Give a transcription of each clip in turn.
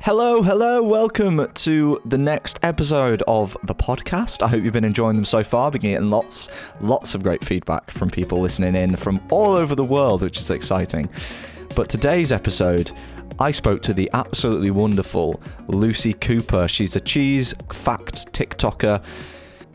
Hello, welcome to the next episode of the podcast. I hope you've been enjoying them so far. Been getting lots of great feedback from people listening in from all over the world, which is exciting. But today's episode, I spoke to the absolutely wonderful Lucy Cooper. She's a cheese fact TikToker.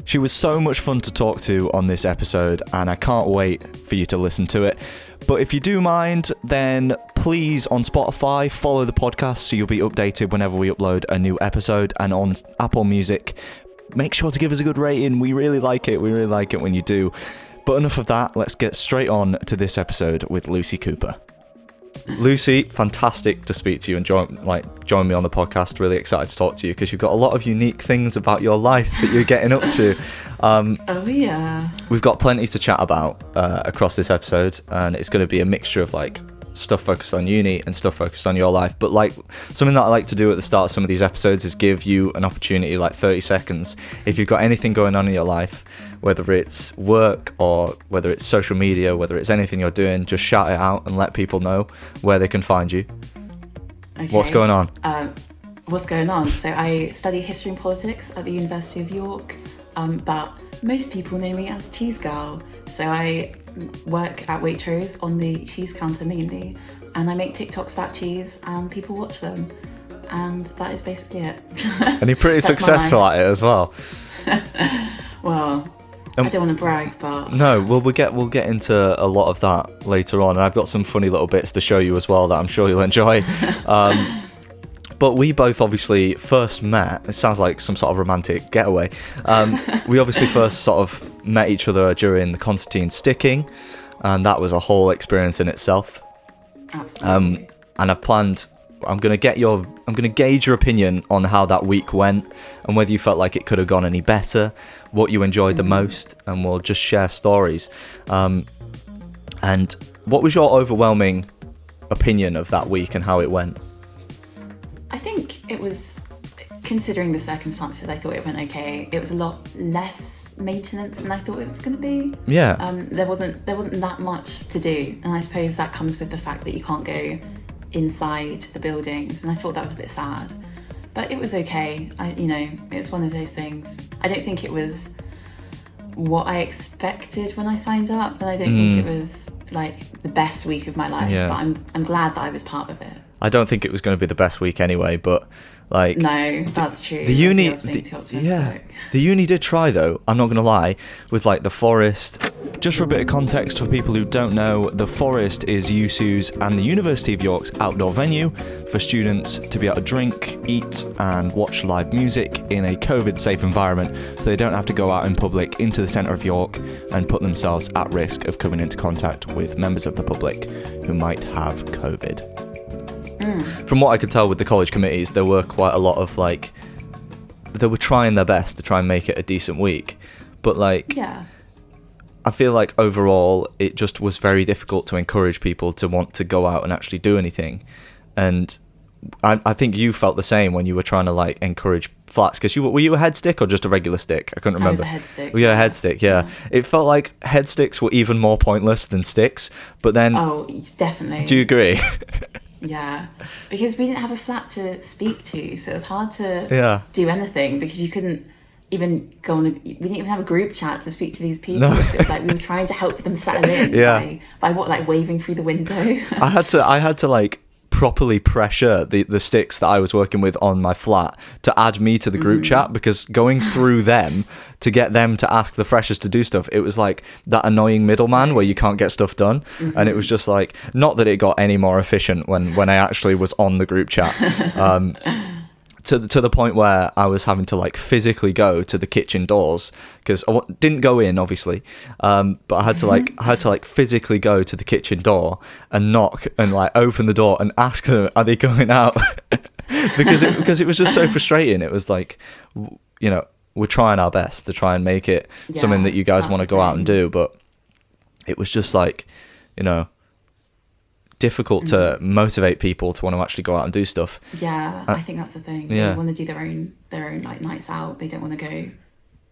She was so much fun to talk to on this episode, and I can't wait for you to listen to it. But if you do mind, then please, on Spotify, follow the podcast so you'll be updated whenever we upload a new episode. And on Apple Music, make sure to give us a good rating. We really like it. We really like it when you do. But enough of that. Let's get straight on to this episode with Lucy Cooper. Lucy, fantastic to speak to you and join me on the podcast. Really excited to talk to you because you've got a lot of unique things about your life that you're getting up to. Oh yeah. We've got plenty to chat about across this episode, and it's going to be a mixture of stuff focused on uni and stuff focused on your life. But something that I like to do at the start of some of these episodes is give you an opportunity, 30 seconds. If you've got anything going on in your life, whether it's work or whether it's social media, whether it's anything you're doing, just shout it out and let people know where they can find you. Okay. What's going on? What's going on? So I study history and politics at the University of York, but most people know me as Cheese Girl. So I work at Waitrose on the cheese counter mainly, and I make TikToks about cheese and people watch them, and that is basically it. And you're pretty successful at it as well. Well, I don't want to brag, but no, well we'll get into a lot of that later on, and I've got some funny little bits to show you as well that I'm sure you'll enjoy. But we both obviously first met, it sounds like some sort of romantic getaway. We obviously first sort of met each other during the Constantine sticking, and that was a whole experience in itself. Absolutely. And I've planned, I'm going to gauge your opinion on how that week went and whether you felt like it could have gone any better, what you enjoyed the most, and we'll just share stories. And what was your overwhelming opinion of that week and how it went? I think it was, considering the circumstances, I thought it went okay. It was a lot less maintenance than I thought it was going to be. Yeah. There wasn't that much to do, and I suppose that comes with the fact that you can't go inside the buildings, and I thought that was a bit sad. But it was okay. It's one of those things. I don't think it was what I expected when I signed up, and I don't think it was the best week of my life. Yeah. But I'm glad that I was part of it. I don't think it was going to be the best week anyway, but no, that's true. The uni did try though, I'm not going to lie, with the Forest. Just for a bit of context for people who don't know, the Forest is USU's and the University of York's outdoor venue for students to be able to drink, eat and watch live music in a COVID-safe environment, so they don't have to go out in public into the centre of York and put themselves at risk of coming into contact with members of the public who might have COVID. From what I could tell with the college committees, there were quite a lot of they were trying their best to try and make it a decent week, but yeah. I feel like overall it just was very difficult to encourage people to want to go out and actually do anything. And I think you felt the same when you were trying to encourage flats, because were you a head stick or just a regular stick? I couldn't remember. I was a head stick. Yeah, a head stick, yeah. It felt like head sticks were even more pointless than sticks, but then... Oh, definitely. Do you agree? Yeah, because we didn't have a flat to speak to, so it was hard to do anything because you couldn't even go on. We didn't even have a group chat to speak to these people. No. So it was we were trying to help them settle in by waving through the window. I had to properly pressure the sticks that I was working with on my flat to add me to the group chat, because going through them to get them to ask the freshers to do stuff, it was that annoying middleman where you can't get stuff done. And it was just not that it got any more efficient when I actually was on the group chat. To the point where I was having to physically go to the kitchen doors, because I didn't go in obviously, but I had to physically go to the kitchen door and knock and open the door and ask them, are they going out? because it was just so frustrating. It was we're trying our best to try and make it something that you guys want to go out and do, but it was just difficult to motivate people to want to actually go out and do stuff. Yeah, I think that's the thing. They want to do their own nights out. They don't want to go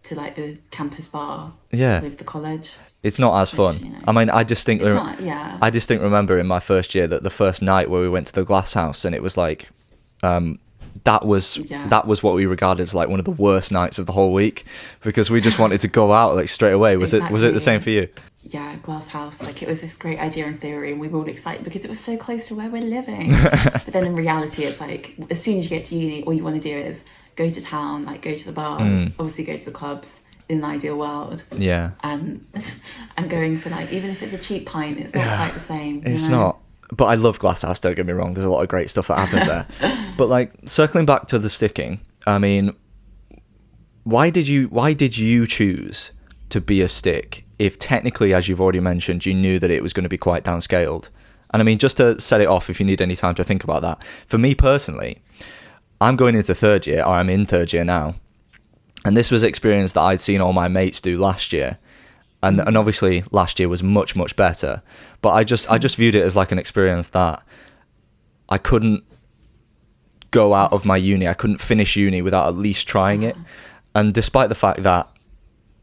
to the campus bar with the college. It's not as fun. I mean, I distinctly remember in my first year that the first night where we went to the Glass House, and it was that was Yeah. that was what we regarded as like one of the worst nights of the whole week, because we just wanted to go out like straight away. Was it the Exactly. same for you? Yeah, Glass House. Like, it was this great idea in theory, and we were all excited because it was so close to where we're living. But then in reality, it's like, as soon as you get to uni, all you want to do is go to town, like go to the bars, obviously go to the clubs in an ideal world. Yeah. And going for, like, even if it's a cheap pint, it's not quite the same. It's not. But I love Glasshouse, don't get me wrong. There's a lot of great stuff that happens there. But like, circling back to the sticking, I mean, why did you choose to be a stick if technically, as you've already mentioned, you knew that it was going to be quite downscaled? And I mean, just to set it off, if you need any time to think about that, for me personally, I'm going into third year, or I'm in third year now. And this was experience that I'd seen all my mates do last year. And obviously last year was much, much better. But I just viewed it as like an experience that I couldn't go out of my uni. I couldn't finish uni without at least trying it. And despite the fact that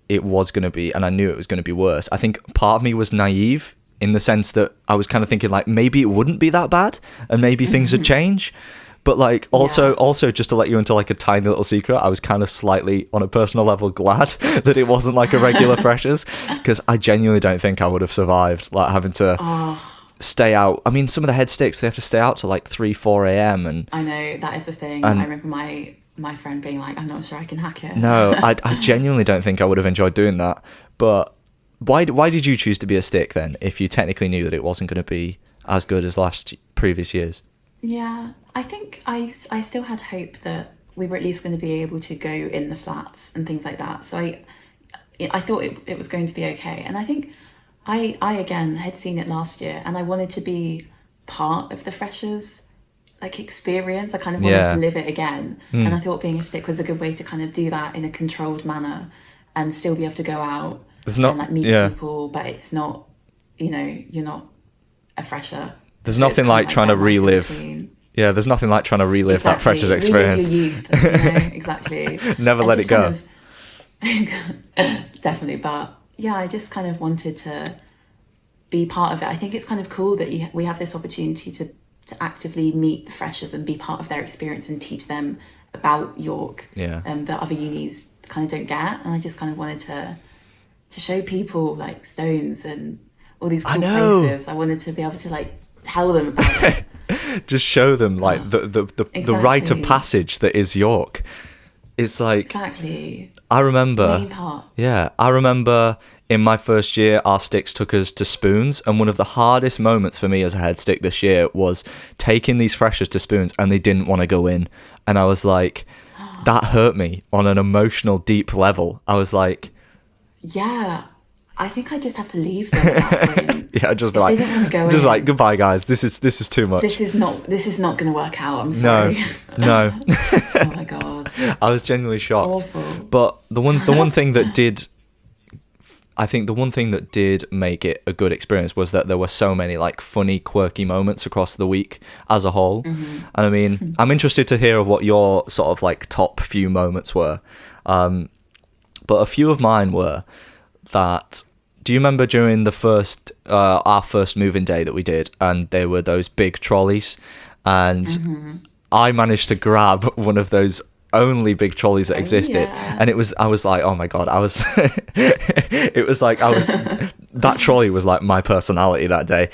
it was going to be, and I knew it was going to be worse, I think part of me was naive in the sense that I was kind of thinking like, maybe it wouldn't be that bad and maybe things would change. But like, also just to let you into like a tiny little secret, I was kind of slightly on a personal level glad that it wasn't like a regular freshers, because I genuinely don't think I would have survived like having to stay out. I mean, some of the head sticks, they have to stay out till like 3-4 a.m. and I know, that is the thing. I remember my friend being like, I'm not sure I can hack it. no, I genuinely don't think I would have enjoyed doing that. But why did you choose to be a stick then, if you technically knew that it wasn't going to be as good as previous years? Yeah, I think I still had hope that we were at least going to be able to go in the flats and things like that. So I thought it was going to be okay. And I think I again had seen it last year, and I wanted to be part of the freshers like experience. I kind of wanted to live it again. And I thought being a stick was a good way to kind of do that in a controlled manner and still be able to go out and like meet people, but it's not, you're not a fresher. There's nothing like trying to relive. Yeah, there's nothing like trying to relive that freshers experience. Relive your youth, exactly. Never let it go. Definitely, but yeah, I just kind of wanted to be part of it. I think it's kind of cool that we have this opportunity to actively meet the freshers and be part of their experience and teach them about York that other unis kind of don't get. And I just kind of wanted to show people like Stones and all these cool places. I wanted to be able to like tell them about it. Just show them like the rite of passage that is York. It's like, exactly. I remember, the main part. Yeah, I remember in my first year, our sticks took us to Spoons, and one of the hardest moments for me as a head stick this year was taking these freshers to Spoons, and they didn't want to go in, and I was like, that hurt me on an emotional, deep level. I was like, yeah, I think I just have to leave them at that point. Yeah, just if like, they don't want to go just in, like, goodbye, guys. This is too much. This is not going to work out. I'm sorry. No. Oh my god. I was genuinely shocked. Awful. But the one thing that did, I think the one thing that did make it a good experience was that there were so many like funny, quirky moments across the week as a whole. And I mean, I'm interested to hear of what your sort of like top few moments were. But a few of mine were that. Do you remember during the our first moving day that we did, and there were those big trolleys, and I managed to grab one of those only big trolleys that existed, and I was like, oh my god, it was like that trolley was like my personality that day,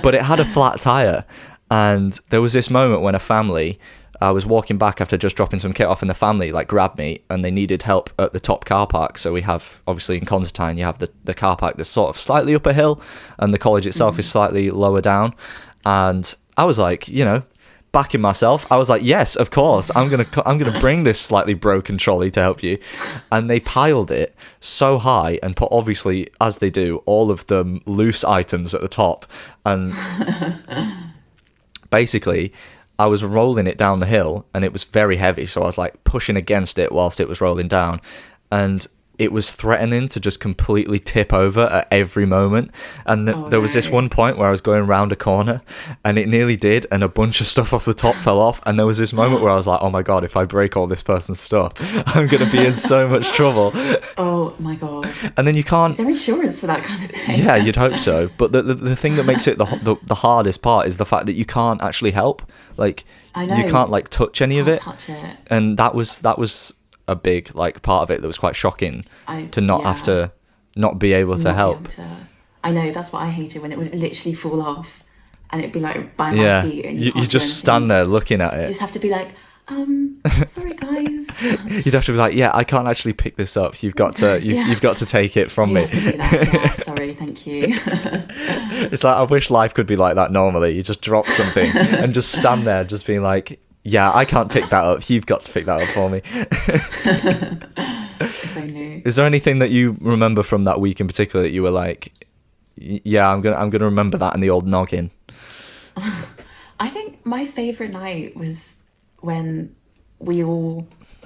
but it had a flat tire, and there was this moment when a family. I was walking back after just dropping some kit off, and the family like grabbed me, and they needed help at the top car park. So we have, obviously in Constantine, you have the car park that's sort of slightly up a hill, and the college itself is slightly lower down. And I was like, backing myself, I was like, yes, of course, I'm gonna bring this slightly broken trolley to help you. And they piled it so high and put, obviously, as they do, all of the loose items at the top. And basically, I was rolling it down the hill, and it was very heavy, so I was like pushing against it whilst it was rolling down, and it was threatening to just completely tip over at every moment. And there was this one point where I was going around a corner and it nearly did, and a bunch of stuff off the top fell off. And there was this moment where I was like, oh my God, if I break all this person's stuff, I'm going to be in so much trouble. Oh my God. And then you can't... Is there insurance for that kind of thing? Yeah, you'd hope so. But the thing that makes it the hardest part is the fact that you can't actually help. Like, I know. you can't like touch any of it. Touch it. And that was a big like part of it that was quite shocking, to not have to not be able to help. I know, that's what I hated, when it would literally fall off and it'd be like by my feet, and you just stand there looking at it. You just have to be like, sorry guys. You'd have to be like, yeah, I can't actually pick this up. You've got to you've got to take it from me. You have to do that. Yeah, sorry, thank you. It's like, I wish life could be like that normally. You just drop something and just stand there just being like, yeah, I can't pick that up. You've got to pick that up for me. If I knew. Is there anything that you remember from that week in particular that you were like, yeah, I'm gonna remember that in the old noggin? I think my favourite night was when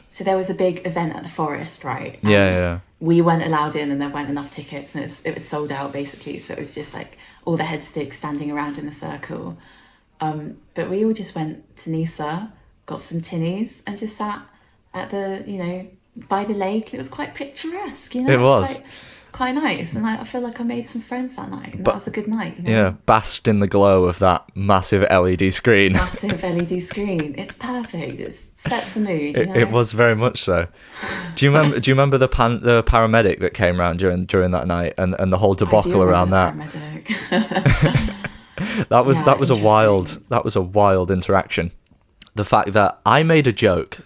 so there was a big event at the Forest, right? And Yeah. we weren't allowed in, and there weren't enough tickets, and it was sold out basically. So it was just like all the headsticks standing around in a circle. But we all just went to Nisa, got some tinnies, and just sat at the, by the lake. It was quite picturesque, It was. Quite nice, and I feel like I made some friends that night, and that was a good night. Yeah, basked in the glow of that massive LED screen. Massive LED screen. It's perfect. It sets the mood. It was very much so. Do you remember the paramedic that came around during that night, and the whole debacle around that? That was a wild interaction. The fact that I made a joke.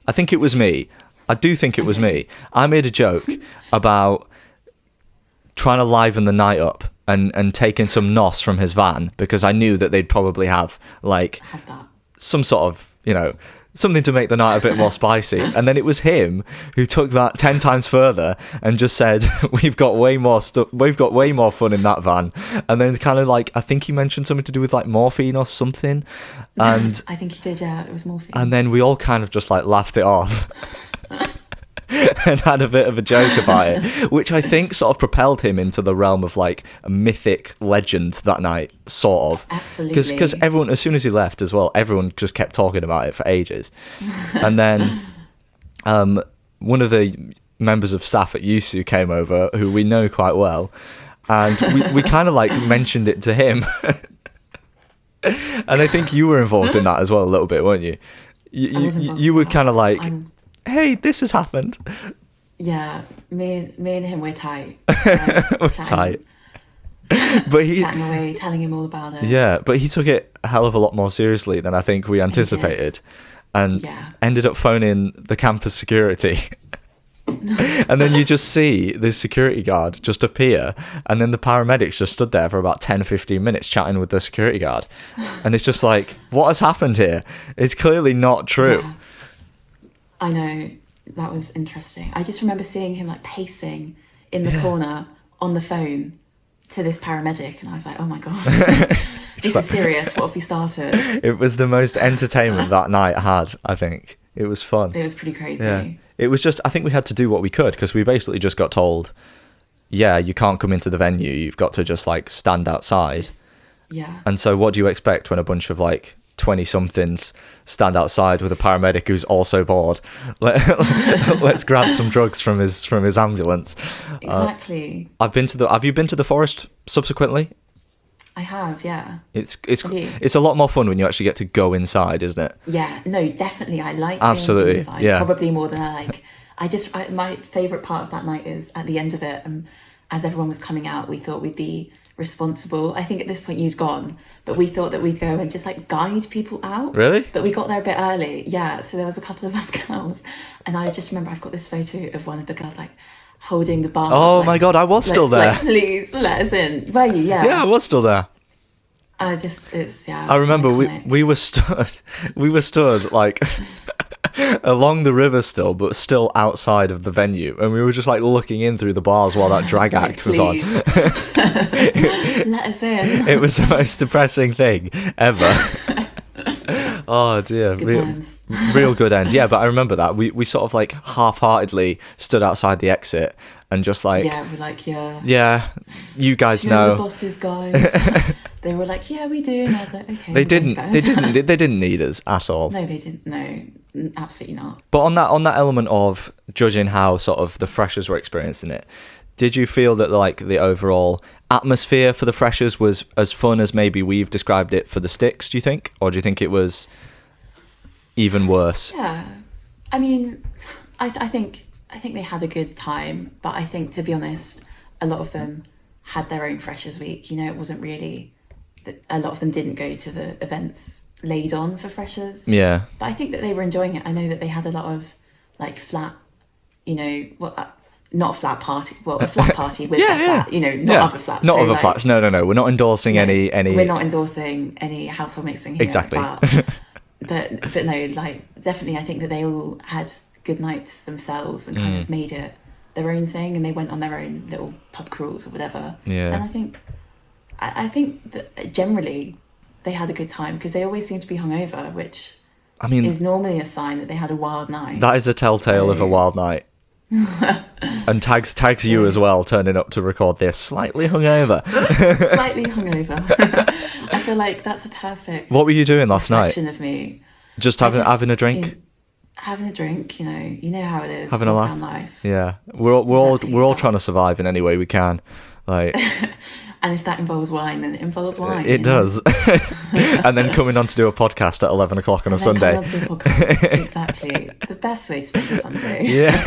I think it was me. I do think it was me. I made a joke about trying to liven the night up and taking some nos from his van, because I knew that they'd probably have like some sort of, something to make the night a bit more spicy. And then it was him who took that 10 times further and just said, we've got way more fun in that van. And then kind of like, I think he mentioned something to do with like morphine or something. And I think he did, yeah, it was morphine. And then we all kind of just like laughed it off. And had a bit of a joke about it, which I think sort of propelled him into the realm of like a mythic legend that night, sort of. Absolutely. Because everyone, as soon as he left as well, everyone just kept talking about it for ages. And then one of the members of staff at Yusu came over, who we know quite well, and we kind of like mentioned it to him. And I think you were involved in that as well a little bit, weren't you? You were kind of like... hey, this has happened. Yeah, me and him, we're tight. We're tight. But he chatting away, telling him all about it. Yeah, but he took it a hell of a lot more seriously than I think we anticipated, and ended up phoning the campus security. And then you just see this security guard just appear, and then the paramedics just stood there for about 10-15 minutes chatting with the security guard. And it's just like, what has happened here? It's clearly not true. Yeah. I know, that was interesting. I just remember seeing him like pacing in the corner on the phone to this paramedic, and I was like, oh my God, this is serious. What have we started? It was the most entertainment that night had, I think. It was fun. It was pretty crazy. Yeah. It was just, I think we had to do what we could, because we basically just got told, yeah, you can't come into the venue. You've got to just like stand outside. Yeah. And so what do you expect when a bunch of like 20-somethings stand outside with a paramedic who's also bored? Let's grab some drugs from his ambulance. Exactly. Have you been to the Forest subsequently? I have, yeah. It's a lot more fun when you actually get to go inside, isn't it? Yeah, no, definitely. I like absolutely being inside, yeah. Probably more than I like. My favourite part of that night is at the end of it, as everyone was coming out, we thought we'd be responsible. I think at this point you'd gone, but we thought that we'd go and just like guide people out. Really? But we got there a bit early, yeah. So there was a couple of us girls, and I just remember I've got this photo of one of the girls like holding the bars. Oh my God, I was still there. Like, please let us in. Were you? Yeah. Yeah, I was still there. I remember we were stood like along the river still, but still outside of the venue, and we were just like looking in through the bars while that drag act was on. Let us in. It was the most depressing thing ever. Oh dear, Good times. real good end. Yeah, but I remember that we sort of like half-heartedly stood outside the exit and just like, Yeah, we're like, yeah. yeah, you guys Do you know know. the bosses, guys? They were like, yeah, we do. And I was like, okay. They we're going didn't. to They bed. didn't. They didn't need us at all. No, they didn't. No, absolutely not. But on that element of judging how sort of the freshers were experiencing it, did you feel that like the overall atmosphere for the freshers was as fun as maybe we've described it for the sticks? Do you think, or do you think it was even worse? Yeah, I mean, I think they had a good time, but I think, to be honest, a lot of them had their own freshers week. You know, it wasn't really a lot of them didn't go to the events laid on for freshers. Yeah. But I think that they were enjoying it. I know that they had a lot of like flat, you know, not a flat party, well, a flat party with Yeah, a yeah. flat, you know, not other flats. Not So, other like, flats. No. We're not endorsing any. We're not endorsing any household mixing here. Exactly. But no, like definitely, I think that they all had good nights themselves and kind of made it their own thing, and they went on their own little pub crawls or whatever. Yeah. And I think that generally they had a good time because they always seem to be hungover, which I mean, is normally a sign that they had a wild night. that is a telltale of a wild night. And tags you as well, turning up to record this slightly hungover. Slightly hungover. I feel like that's a perfect What were you doing last night? reflection of me. Just I having a drink. Having a drink, you know how it is. Having a laugh. lockdown life. Yeah, we're all Exactly. trying to survive in any way we can. Like And if that involves wine, then it involves wine. it you know? does. And then coming on to do a podcast at 11 o'clock on a And then Sunday. come on to a podcast. Exactly. The best way to spend a Sunday. Yeah,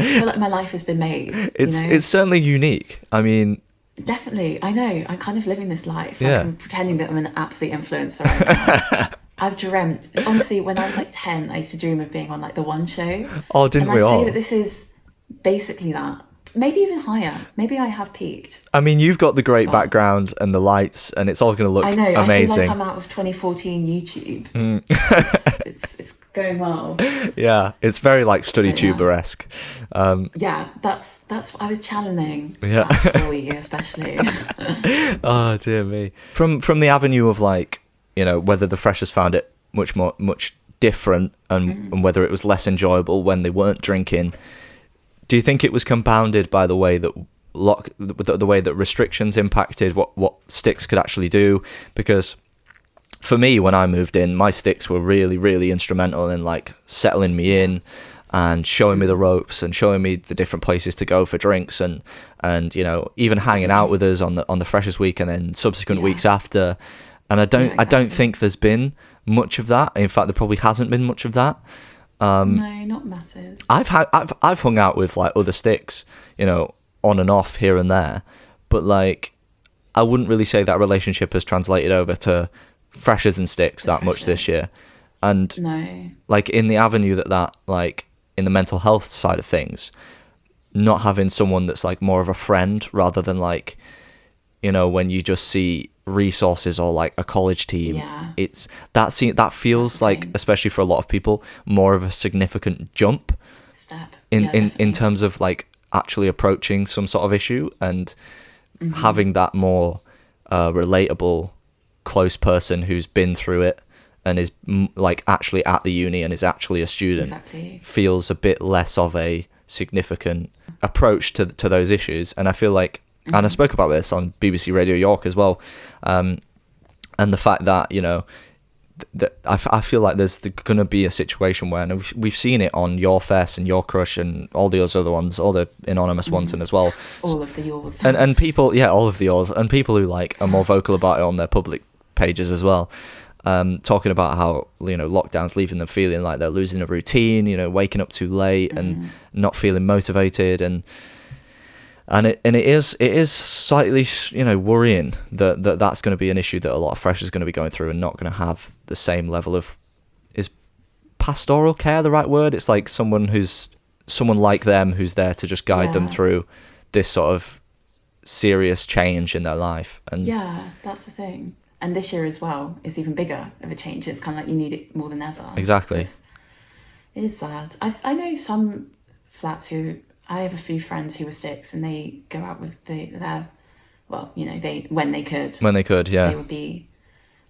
I feel like my life has been made. it's you know? it's certainly unique. I mean, Definitely. I know. I'm kind of living this life. Yeah. Like I'm pretending that I'm an absolute influencer right now. I've dreamt, honestly, when I was like 10, I used to dream of being on like the One Show. oh, didn't And we I'd all? say that this is basically that. Maybe even higher. Maybe I have peaked. I mean, you've got the great background and the lights, and it's all going to look I know. I feel amazing. like I'm out of 2014 YouTube. It's going well. Yeah, it's very like study Yeah. tuber-esque. Yeah, that's what I was channeling. Yeah. That for you, especially. Oh dear me. From the avenue of like, you know, whether the freshers found it much different and whether it was less enjoyable when they weren't drinking, do you think it was compounded by the way that the way that restrictions impacted what sticks could actually do? Because for me, when I moved in, my sticks were really, really instrumental in like settling me in and showing me the ropes and showing me the different places to go for drinks and you know, even hanging out with us on the freshers week and then subsequent Yeah. weeks after. And I don't exactly. think there's been much of that. In fact, there probably hasn't been much of that. No, not masses. I've hung out with like other sticks, you know, on and off here and there, but like I wouldn't really say that relationship has translated over to freshers and sticks that much this freshers. year. And No. like in the avenue that like in the mental health side of things, not having someone that's like more of a friend rather than like, you know, when you just see resources or like a college team, Yeah. it's that feels That's the like, thing. especially for a lot of people, more of a significant jump Step. in Yeah, in definitely. terms of like actually approaching some sort of issue and Mm-hmm. having that more relatable close person who's been through it and is like actually at the uni and is actually a student Exactly. feels a bit less of a significant approach to those issues. And I feel like and I spoke about this on BBC Radio York as well, and the fact that, you know, that I feel like there's going to be a situation where, and we've seen it on Your Fest and Your Crush and all those other ones, all the anonymous ones and as well. All of the yours. And people, yeah, all of the yours, and people who like are more vocal about it on their public pages as well, talking about how, you know, lockdown's leaving them feeling like they're losing a routine, you know, waking up too late and not feeling motivated, and it is slightly, you know, worrying that that's going to be an issue that a lot of freshers are going to be going through and not going to have the same level of, is pastoral care the right word? It's like someone like them who's there to just guide them Yeah. through this sort of serious change in their life. And Yeah, that's the thing. And this year as well, it's even bigger of a change. It's kind of like you need it more than ever. Exactly. So it is sad. I know some flats who, I have a few friends who were sticks and they go out with their, well, you know, when they could, when they could, they yeah. would be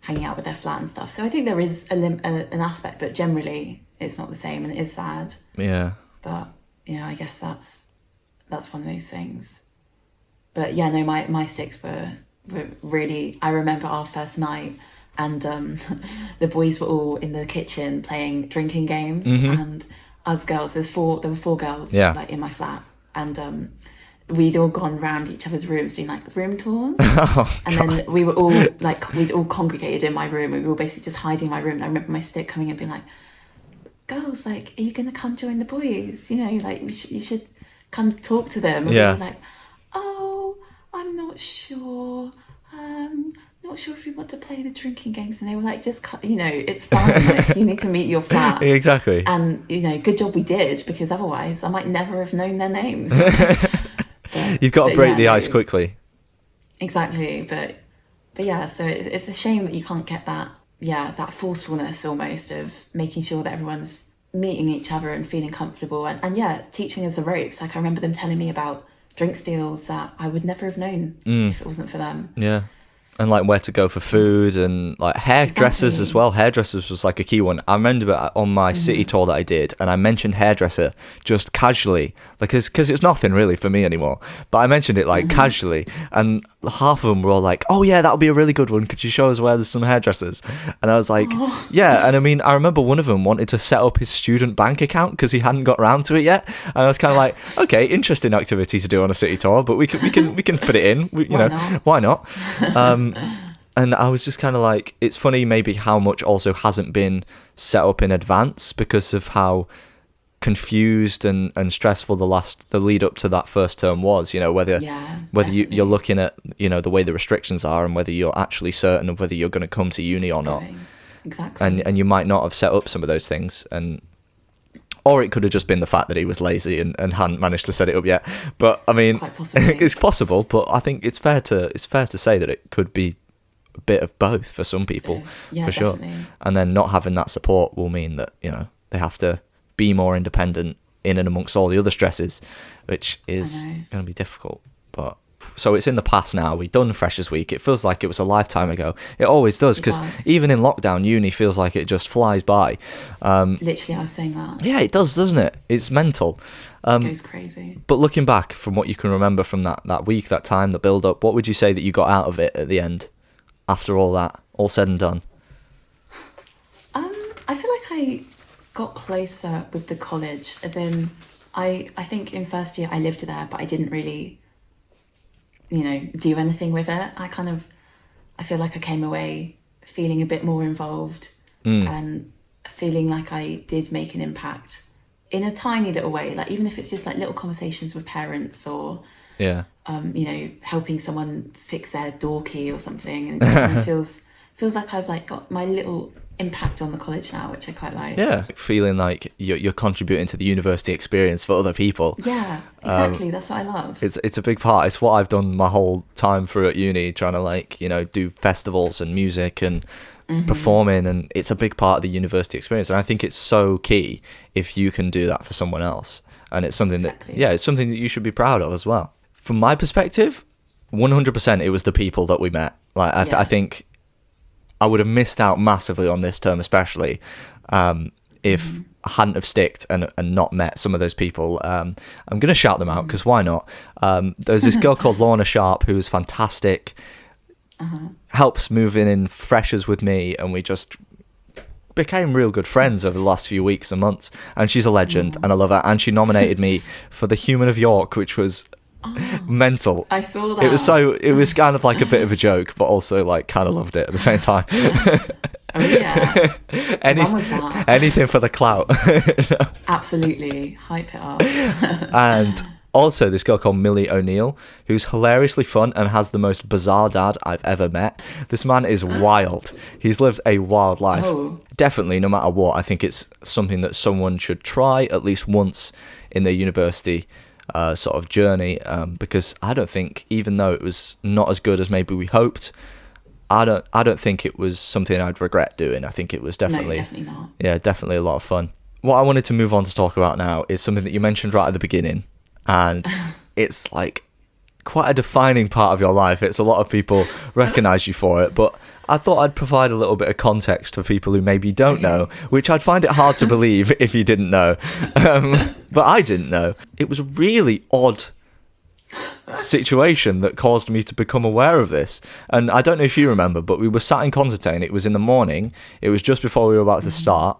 hanging out with their flat and stuff. So I think there is an aspect, but generally it's not the same, and it is sad. Yeah. But I guess that's one of those things. But yeah, no, my sticks were really. I remember our first night, and the boys were all in the kitchen playing drinking games, and us girls. There were 4 girls, like in my flat, and we'd all gone round each other's rooms doing like room tours, and then we were all like, we'd all congregated in my room, and we were basically just hiding in my room. And I remember my stick coming in and being like, girls, like, are you gonna come join the boys? Like, you should come talk to them. And we were like, oh, I'm not sure. Not sure if we want to play the drinking games. And they were like, just it's fine. Like, you need to meet your flat. Exactly. And good job we did, because otherwise I might never have known their names. You've got to break the ice quickly. Exactly, but yeah. So it's a shame that you can't get that. Yeah, that forcefulness almost of making sure that everyone's meeting each other and feeling comfortable, and teaching us the ropes. Like, I remember them telling me about drink steals that I would never have known if it wasn't for them. Yeah. And like where to go for food, and like hairdressers as well. Hairdressers was like a key one. I remember on my city tour that I did, and I mentioned hairdresser just casually, because it's nothing really for me anymore. But I mentioned it like casually, and half of them were all like, "Oh yeah, that would be a really good one. Could you show us where there's some hairdressers?" And I was like, "Yeah." And I mean, I remember one of them wanted to set up his student bank account because he hadn't got around to it yet. And I was kind of like, "Okay, interesting activity to do on a city tour, but we can fit it in. Why not?" And I was just kind of like, it's funny maybe how much also hasn't been set up in advance because of how confused and stressful the lead up to that first term was, whether you're looking at, the way the restrictions are, and whether you're actually certain of whether you're going to come to uni or not. Exactly. And you might not have set up some of those things, or it could have just been the fact that he was lazy and hadn't managed to set it up yet. But I mean, it's possible. But I think it's fair to say that it could be a bit of both for some people, for sure. Definitely. And then not having that support will mean that they have to be more independent in and amongst all the other stresses, which is going to be difficult. But so it's in the past now. We've done Freshers Week. It feels like it was a lifetime ago. It always does, because even in lockdown, uni feels like it just flies by. Literally, I was saying that. Yeah, it does, doesn't it? It's mental. It goes crazy. But looking back from what you can remember from that week, that time, the build-up, what would you say that you got out of it at the end, after all that, all said and done? I feel like I got closer with the college, as in, I think in first year I lived there, but I didn't really do anything with it. I feel like I came away feeling a bit more involved and feeling like I did make an impact in a tiny little way, like even if it's just like little conversations with parents, or helping someone fix their door key or something, and it just kind of feels like I've like got my little impact on the college now, which I quite like. Yeah, feeling like you're contributing to the university experience for other people. Yeah, exactly. That's what I love. It's a big part. It's what I've done my whole time through at uni, trying to do festivals and music and performing, and it's a big part of the university experience. And I think it's so key if you can do that for someone else, and it's something it's something that you should be proud of as well. From my perspective, 100% it was the people that we met. Like I think I would have missed out massively on this term, especially if I hadn't have sticked and not met some of those people. I'm going to shout them out because why not? There's this girl called Lorna Sharp who was fantastic, helps move in freshers with me, and we just became real good friends over the last few weeks and months. And she's a legend, and I love her. And she nominated me for the Human of York, which was mental. I saw that. It was kind of like a bit of a joke, but also like kind of loved it at the same time. Oh yeah. Anything for the clout. Absolutely. Hype it up. And also this girl called Millie O'Neill, who's hilariously fun and has the most bizarre dad I've ever met. This man is wild. He's lived a wild life. Definitely, no matter what, I think it's something that someone should try at least once in their university sort of journey, because I don't think, even though it was not as good as maybe we hoped, I don't think it was something I'd regret doing. I think it was definitely not. Yeah, definitely a lot of fun. What I wanted to move on to talk about now is something that you mentioned right at the beginning, and it's like quite a defining part of your life. It's a lot of people recognise you for it, but I thought I'd provide a little bit of context for people who maybe don't know, which I'd find it hard to believe if you didn't know. But I didn't know. It was a really odd situation that caused me to become aware of this. And I don't know if you remember, but we were sat in Concertine. It was in the morning. It was just before we were about to start.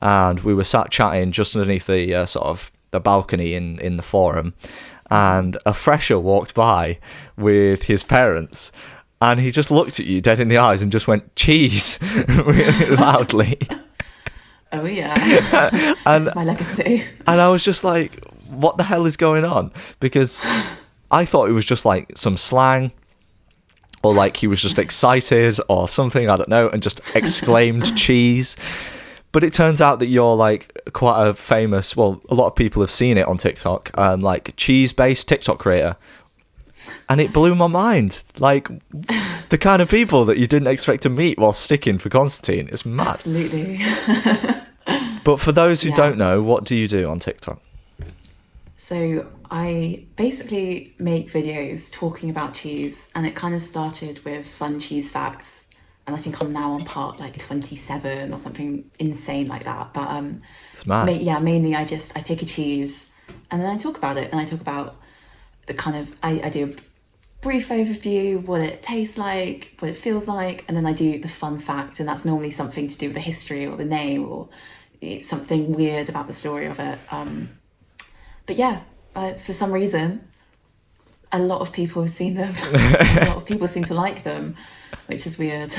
And we were sat chatting just underneath the sort of the balcony in the forum. And a fresher walked by with his parents. And he just looked at you dead in the eyes and just went, cheese, really loudly. Oh, yeah. That's my legacy. And I was just like, what the hell is going on? Because I thought it was just like some slang, or like he was just excited or something, I don't know, and just exclaimed cheese. But it turns out that you're like quite a famous, well, a lot of people have seen it on TikTok, like cheese-based TikTok creator. And it blew my mind. Like, the kind of people that you didn't expect to meet while sticking for Constantine. It's mad. Absolutely. But for those who don't know, what do you do on TikTok? So I basically make videos talking about cheese, and it kind of started with fun cheese facts. And I think I'm now on part like 27 or something insane like that. But it's mad. Mainly I pick a cheese and then I talk about it, and I talk about the kind of, I do a brief overview, what it tastes like, what it feels like, and then I do the fun fact, and that's normally something to do with the history or the name or something weird about the story of it. But yeah, for some reason, a lot of people have seen them. A lot of people seem to like them, which is weird.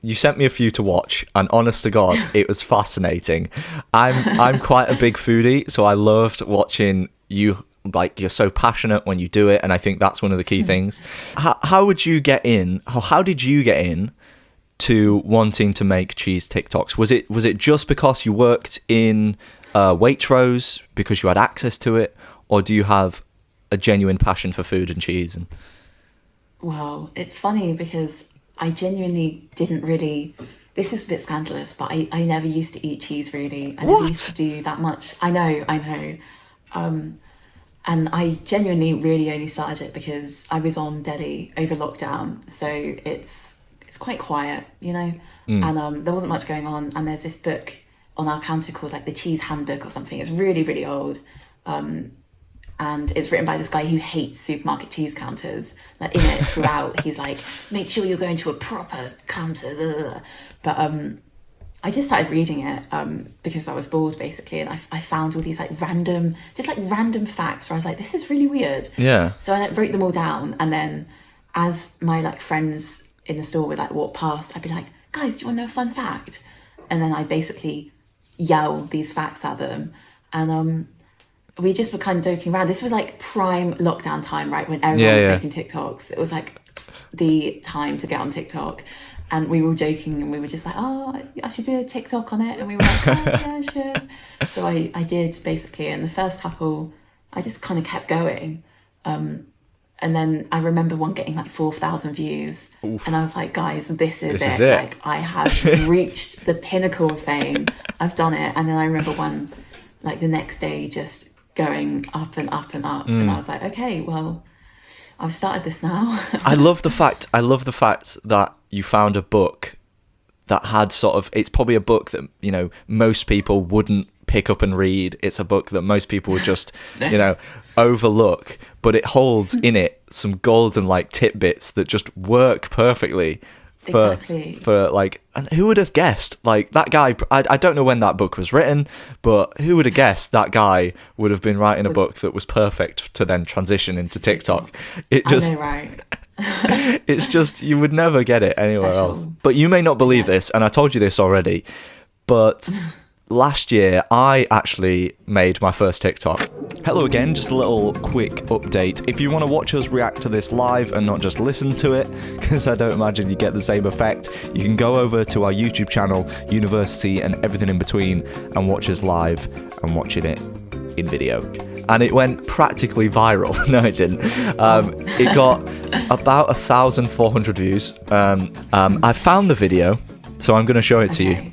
You sent me a few to watch, and honest to God, it was fascinating. I'm quite a big foodie, so I loved watching you. Like, you're so passionate when you do it, and I think that's one of the key things. How would you get in? How did you get in to wanting to make cheese TikToks? Was it just because you worked in Waitrose, because you had access to it, or do you have a genuine passion for food and cheese? Well, it's funny because I genuinely didn't really. This is a bit scandalous, but I never used to eat cheese really. I never used to do that much. I know. And I genuinely really only started it because I was on Delhi over lockdown, so it's quite quiet, you know. And there wasn't much going on. And there's this book on our counter called like the Cheese Handbook or something. It's really, really old. And it's written by this guy who hates supermarket cheese counters. Like, in it throughout, he's like, make sure you're going to a proper counter. Blah, blah, blah. But I just started reading it because I was bored, basically. And I found all these like random facts where I was like, this is really weird. Yeah. So I wrote them all down. And then as my like friends in the store would like walk past, I'd be like, guys, do you want to know a fun fact? And then I basically yell these facts at them. And we just were kind of joking around. This was like prime lockdown time, right? When everyone was making TikToks. It was like the time to get on TikTok. And we were joking, and we were just like, oh, I should do a TikTok on it. And we were like, oh, yeah, I should. So I did, basically. And the first couple, I just kind of kept going. And then I remember one getting like 4,000 views. Oof. And I was like, guys, this is it. Like, I have reached the pinnacle of fame. I've done it. And then I remember one, like the next day, just going up and up and up. And I was like, okay, well, I've started this now. I love the fact that you found a book that had sort of, it's probably a book that, you know, most people wouldn't pick up and read. It's a book that most people would just, you know, overlook, but it holds in it some golden like tidbits that just work perfectly for like, and who would have guessed, like, that guy, I don't know when that book was written, but who would have guessed that guy would have been writing a book that was perfect to then transition into TikTok? It just, I know, right? It's just, you would never get it anywhere else. But you may not believe this, and I told you this already, but last year I actually made my first TikTok. Hello again, just a little quick update. If you want to watch us react to this live and not just listen to it, because I don't imagine you get the same effect, you can go over to our YouTube channel, University and Everything in Between, and watch us live and watching it in video. And it went practically viral. No, it didn't. It got about 1,400 views. I found the video, so I'm going to show it to you.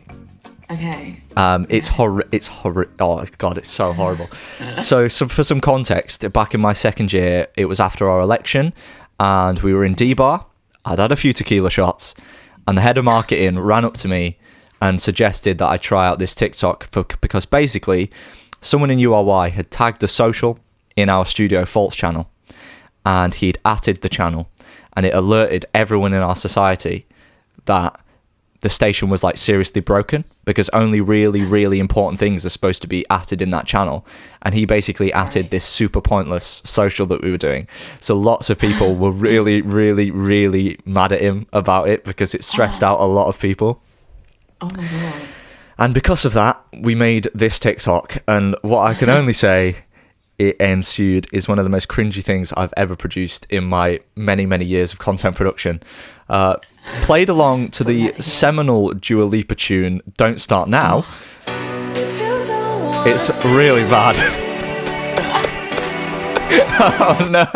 Okay. It's horrible. Oh god, it's so horrible. So for some context, back in my second year, it was after our election, and we were in D-Bar. I'd had a few tequila shots, and the head of marketing ran up to me and suggested that I try out this TikTok because basically someone in URY had tagged the social in our Studio False channel, and he'd atted the channel, and it alerted everyone in our society that the station was like seriously broken because only really, really important things are supposed to be atted in that channel. And he basically atted this super pointless social that we were doing. So lots of people were really, really, really mad at him about it because it stressed out a lot of people. Oh my God. And because of that, we made this TikTok. And what I can only say it ensued is one of the most cringy things I've ever produced in my many, many years of content production. Played along to the seminal Dua Lipa tune, Don't Start Now. It's really bad. Oh no.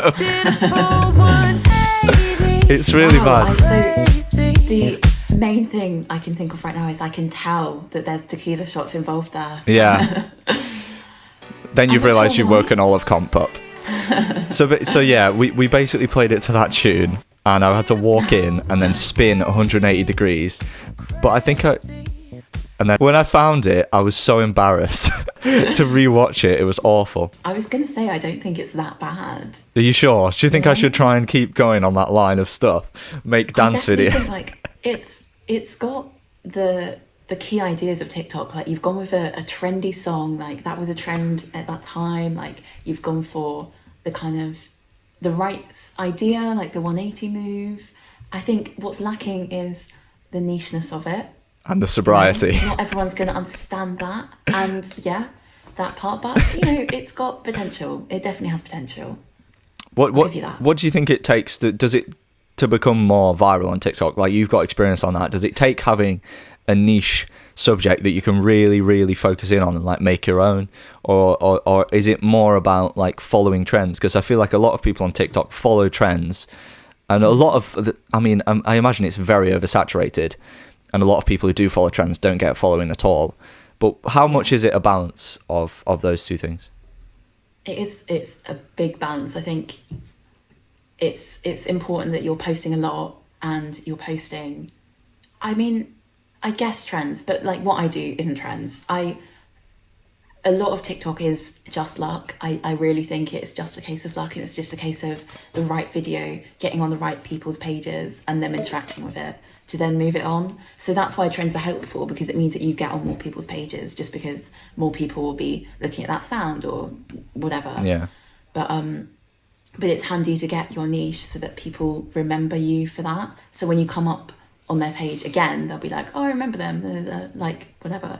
It's really bad. So the main thing I can think of right now is I can tell that there's tequila shots involved there. Yeah. Then you've realised you've woken Olive Comp up. So yeah, we basically played it to that tune, and I had to walk in and then spin 180 degrees. But I think and then when I found it, I was so embarrassed to rewatch it. It was awful. I was going to say, I don't think it's that bad. Are you sure? Do you think I should try and keep going on that line of stuff? Make dance videos? I think, like, it's got the key ideas of TikTok. Like, you've gone with a trendy song, like that was a trend at that time. Like, you've gone for the kind of the right idea, like the 180 move. I think what's lacking is the nicheness of it. And the sobriety. Not everyone's going to understand that. And yeah, that part. But, you know, it's got potential. It definitely has potential. What do you think it takes to become more viral on TikTok? Like, you've got experience on that. Does it take having a niche subject that you can really, really focus in on and like make your own, or is it more about like following trends? Because I feel like a lot of people on TikTok follow trends, and a lot of I imagine it's very oversaturated, and a lot of people who do follow trends don't get following at all. But how much is it a balance of those two things? It's a big balance. I think it's important that you're posting a lot and you're posting, I guess trends, but like what I do isn't trends. A lot of TikTok is just luck. I really think it's just a case of luck, and it's just a case of the right video getting on the right people's pages and them interacting with it to then move it on. So that's why trends are helpful, because it means that you get on more people's pages just because more people will be looking at that sound or whatever. Yeah. But it's handy to get your niche so that people remember you for that. So when you come up on their page again, they'll be like, oh, I remember them, like whatever.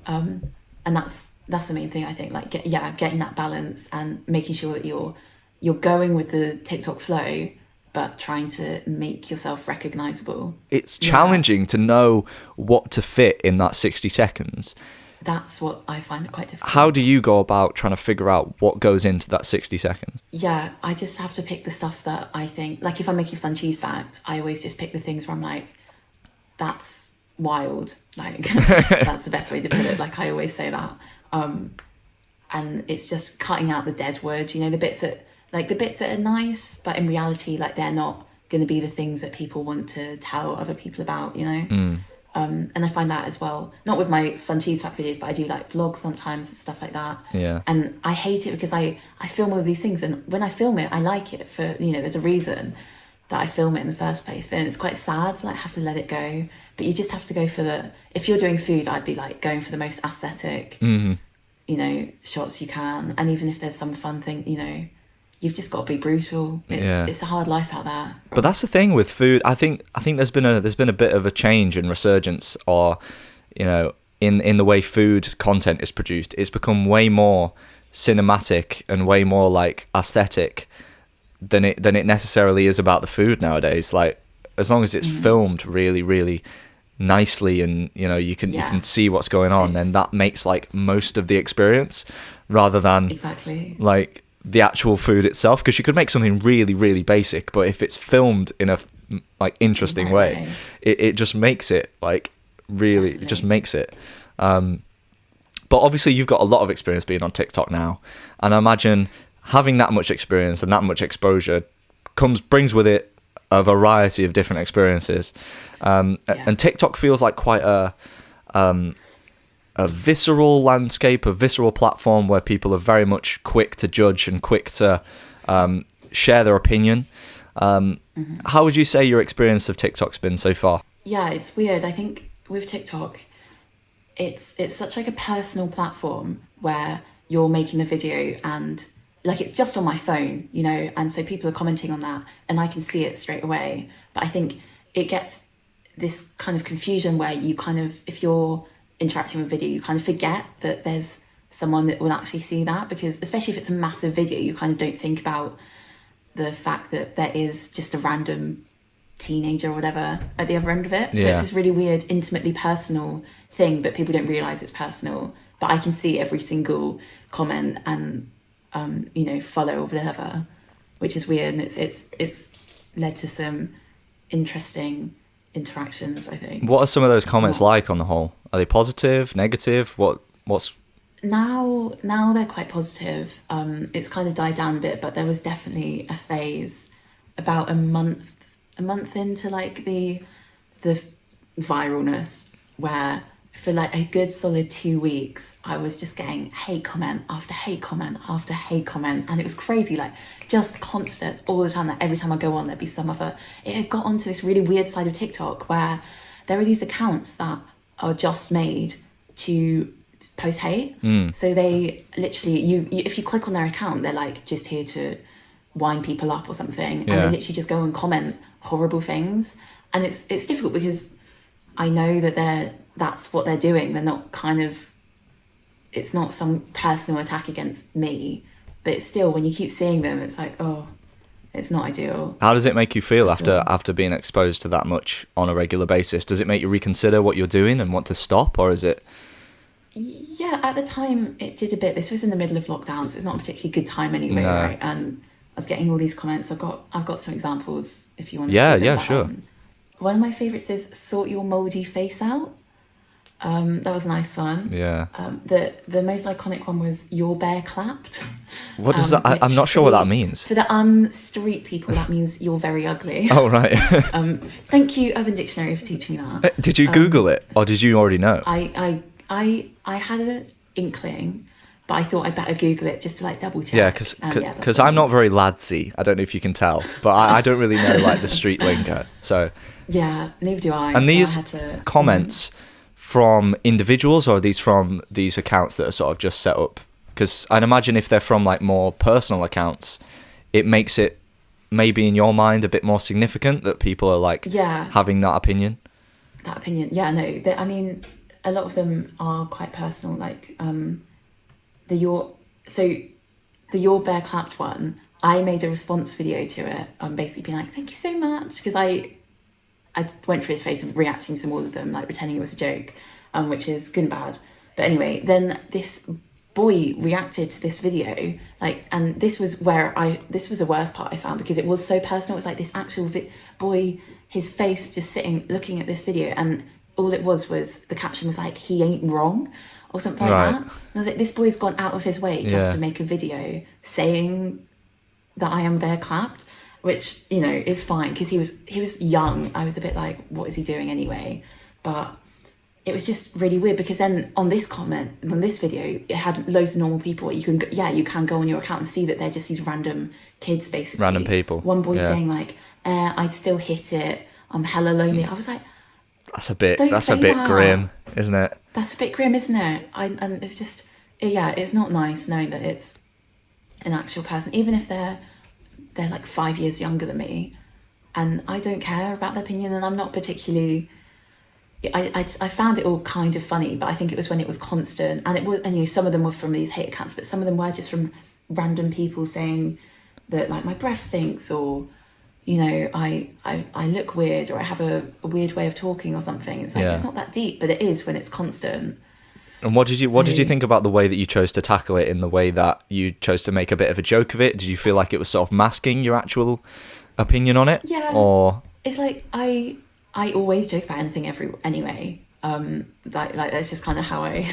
And that's the main thing, I think, like getting that balance and making sure that you're going with the TikTok flow, but trying to make yourself recognizable. It's challenging to know what to fit in that 60 seconds. That's what I find quite difficult. How do you go about trying to figure out what goes into that 60 seconds? Yeah, I just have to pick the stuff that I think, like if I'm making fun cheese fact, I always just pick the things where I'm like, that's wild. Like, that's the best way to put it. Like, I always say that. And it's just cutting out the dead words, you know, the bits that are nice, but in reality, like, they're not going to be the things that people want to tell other people about, you know? And I find that as well, not with my fun cheese fact videos, but I do like vlogs sometimes and stuff like that. Yeah. And I hate it because I film all these things, and when I film it, I like it for, you know, there's a reason that I film it in the first place, but it's quite sad to like have to let it go. But you just have to go for if you're doing food, I'd be like going for the most aesthetic, you know, shots you can. And even if there's some fun thing, you know, you've just got to be brutal. It's a hard life out there. But that's the thing with food. I think there's been a bit of a change and resurgence, or, you know, in the way food content is produced. It's become way more cinematic and way more like aesthetic than it necessarily is about the food nowadays. Like, as long as it's filmed really, really nicely, and you know you can see what's going on, then that makes like most of the experience, rather than like the actual food itself. Because you could make something really, really basic, but if it's filmed in a like interesting way, it just makes it like really Definitely. just makes it. But obviously you've got a lot of experience being on TikTok now, and I imagine having that much experience and that much exposure brings with it a variety of different experiences. And TikTok feels like quite a visceral landscape, a visceral platform where people are very much quick to judge and quick to share their opinion. How would you say your experience of TikTok's been so far? Yeah, it's weird. I think with TikTok, it's such like a personal platform where you're making a video and like it's just on my phone, you know, and so people are commenting on that and I can see it straight away. But I think it gets this kind of confusion where you kind of, if you're interacting with video, you kind of forget that there's someone that will actually see that, because especially if it's a massive video, you kind of don't think about the fact that there is just a random teenager or whatever at the other end of it. So it's this really weird, intimately personal thing, but people don't realize it's personal. But I can see every single comment and you know, follow or whatever, which is weird, and it's led to some interesting interactions, I think. What are some of those comments like on the whole? Are they positive, negative? What's Now they're quite positive. It's kind of died down a bit, but there was definitely a phase about a month into like the viralness where for like a good solid 2 weeks I was just getting hate comment after hate comment after hate comment, and it was crazy, like just constant all the time. Like every time I go on, there'd be some other. It had got onto this really weird side of TikTok where there are these accounts that are just made to post hate. So they literally, you if you click on their account, they're like just here to wind people up or something, and they literally just go and comment horrible things. And it's difficult because I know that that's what they're doing. They're not kind of, it's not some personal attack against me, but it's still, when you keep seeing them, it's like, oh, it's not ideal. How does it make you feel after being exposed to that much on a regular basis? Does it make you reconsider what you're doing and want to stop, or is it? Yeah, at the time it did a bit. This was in the middle of lockdown, so it's not a particularly good time anyway, right? And I was getting all these comments. I've got some examples if you want to see them. Yeah, sure. One of my favourites is "Sort your mouldy face out." That was a nice one. Yeah. The most iconic one was "Your bear clapped." What does that? I'm not sure what that means. For the unstreet people, that means you're very ugly. Oh right. Thank you, Urban Dictionary, for teaching me that. Did you Google it, or did you already know? I had an inkling, but I thought I'd better Google it just to like double check. Yeah, because I'm not very ladsy. I don't know if you can tell, but I don't really know like the street lingo. So yeah, neither do I. And so these I had to, comments from individuals, or are these from these accounts that are sort of just set up? Because I'd imagine if they're from like more personal accounts, it makes it maybe in your mind a bit more significant that people are like having that opinion. That opinion, yeah, no. I mean, a lot of them are quite personal. Like the Your bear clapped one. I made a response video to it. Basically being like, thank you so much, because I went through his face and reacting to all of them, like pretending it was a joke, which is good and bad. But anyway, then this boy reacted to this video, like, and this was the worst part I found, because it was so personal. It was like this actual boy, his face just sitting looking at this video, and all it was the caption was like, he ain't wrong, or something like that. And I was like, this boy's gone out of his way just to make a video saying that I am bear clapped, which, you know, is fine, because he was young. I was a bit like, what is he doing anyway? But it was just really weird, because then on this video, it had loads of normal people. You can go on your account and see that they're just these random kids, basically. Random people. One boy saying like, I'd still hit it, I'm hella lonely. I was like, that's a bit grim, isn't it? That's a bit grim, isn't it? And it's just, it's not nice knowing that it's an actual person, even if they're like 5 years younger than me, and I don't care about their opinion, and I'm not particularly. I found it all kind of funny, but I think it was when it was constant, and you know, some of them were from these hate accounts, but some of them were just from random people saying that like my breath stinks, or you know, I look weird, or I have a weird way of talking or something. It's like, it's not that deep, but it is when it's constant. And what did you think about the way that you chose to tackle it, in the way that you chose to make a bit of a joke of it? Did you feel like it was sort of masking your actual opinion on it? Yeah. Or it's like I always joke about anything anyway. Like that's just kind of how I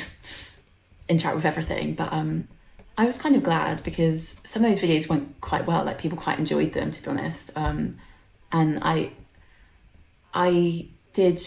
interact with everything. But I was kind of glad because some of those videos went quite well. Like people quite enjoyed them, to be honest. And I did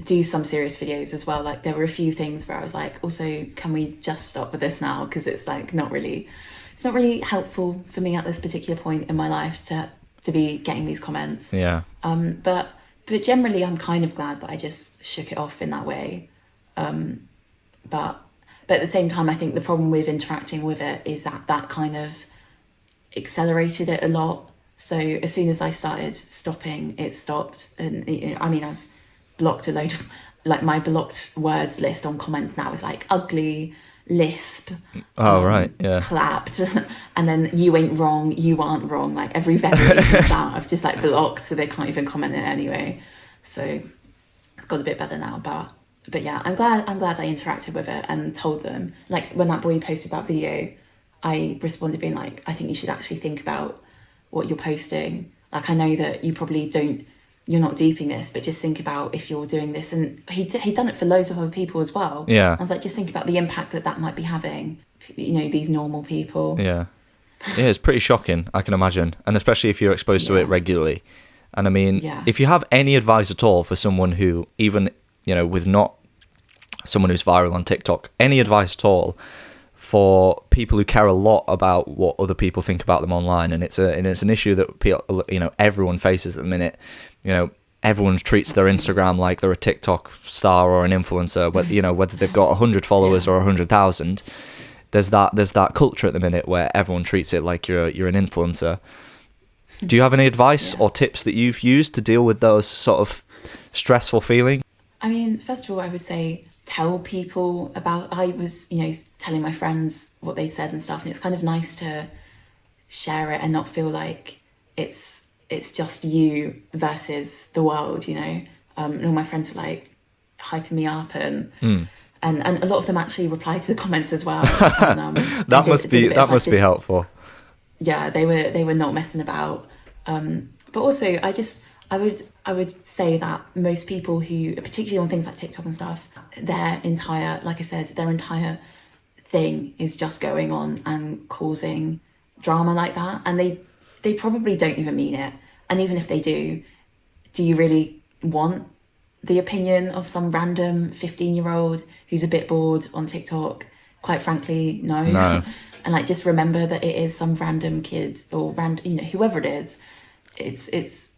do some serious videos as well. Like there were a few things where I was like, also, can we just stop with this now? Because it's like it's not really helpful for me at this particular point in my life to be getting these comments. Yeah. But generally I'm kind of glad that I just shook it off in that way. But at the same time, I think the problem with interacting with it is that kind of accelerated it a lot. So as soon as I started stopping, it stopped. And I mean, I've blocked a load of, like, my blocked words list on comments now is like ugly, lisp, right, yeah, clapped, and then you ain't wrong, you aren't wrong. Like every variation of that, I've just like blocked, so they can't even comment it anyway. So it's got a bit better now, but yeah, I'm glad I interacted with it and told them. Like when that boy posted that video, I responded being like, I think you should actually think about what you're posting. Like I know that you probably you're not deeping this, but just think about if you're doing this. And he'd done it for loads of other people as well. Yeah. I was like, just think about the impact that might be having, these normal people. Yeah. Yeah, it's pretty shocking, I can imagine. And especially if you're exposed to it regularly. And I mean, if you have any advice at all for someone who, even, with not someone who's viral on TikTok, any advice at all for people who care a lot about what other people think about them online, and it's an issue that people, everyone faces at the minute. Everyone treats their Instagram like they're a TikTok star or an influencer, whether they've got 100 followers or 100,000. There's that culture at the minute where everyone treats it like you're an influencer. Do you have any advice or tips that you've used to deal with those sort of stressful feelings? I mean, first of all, I would say tell people about. I was, telling my friends what they said and stuff, and it's kind of nice to share it and not feel like it's just you versus the world. And all my friends were like hyping me up and a lot of them actually replied to the comments as well. And, that must be helpful. Yeah, they were not messing about. But also, I would say that most people who, particularly on things like TikTok and stuff, their entire thing is just going on and causing drama like that, and they probably don't even mean it. And even if they do you really want the opinion of some random 15-year-old who's a bit bored on TikTok? Quite frankly, no. And just remember that it is some random kid or whoever it is. It's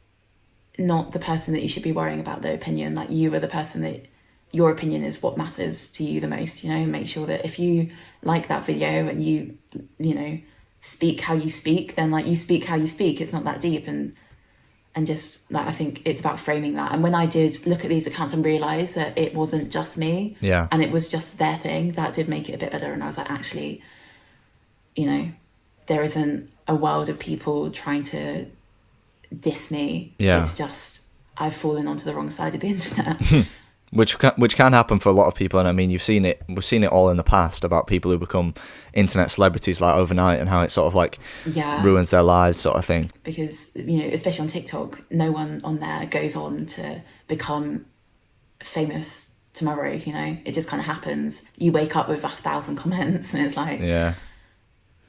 not the person that you should be worrying about their opinion. Like, you are the person that your opinion is what matters to you the most. Make sure that if you like that video and you speak how you speak, then you speak how you speak. It's not that deep, and just I think it's about framing that. And when I did look at these accounts and realise that it wasn't just me, and it was just their thing, that did make it a bit better. And I was like, actually, there isn't a world of people trying to diss me. It's just I've fallen onto the wrong side of the internet. Which can happen for a lot of people, and I mean, we've seen it all in the past about people who become internet celebrities overnight, and how it sort of ruins their lives, sort of thing. Because especially on TikTok, no one on there goes on to become famous tomorrow. It just kind of happens. You wake up with 1,000 comments, and it's like,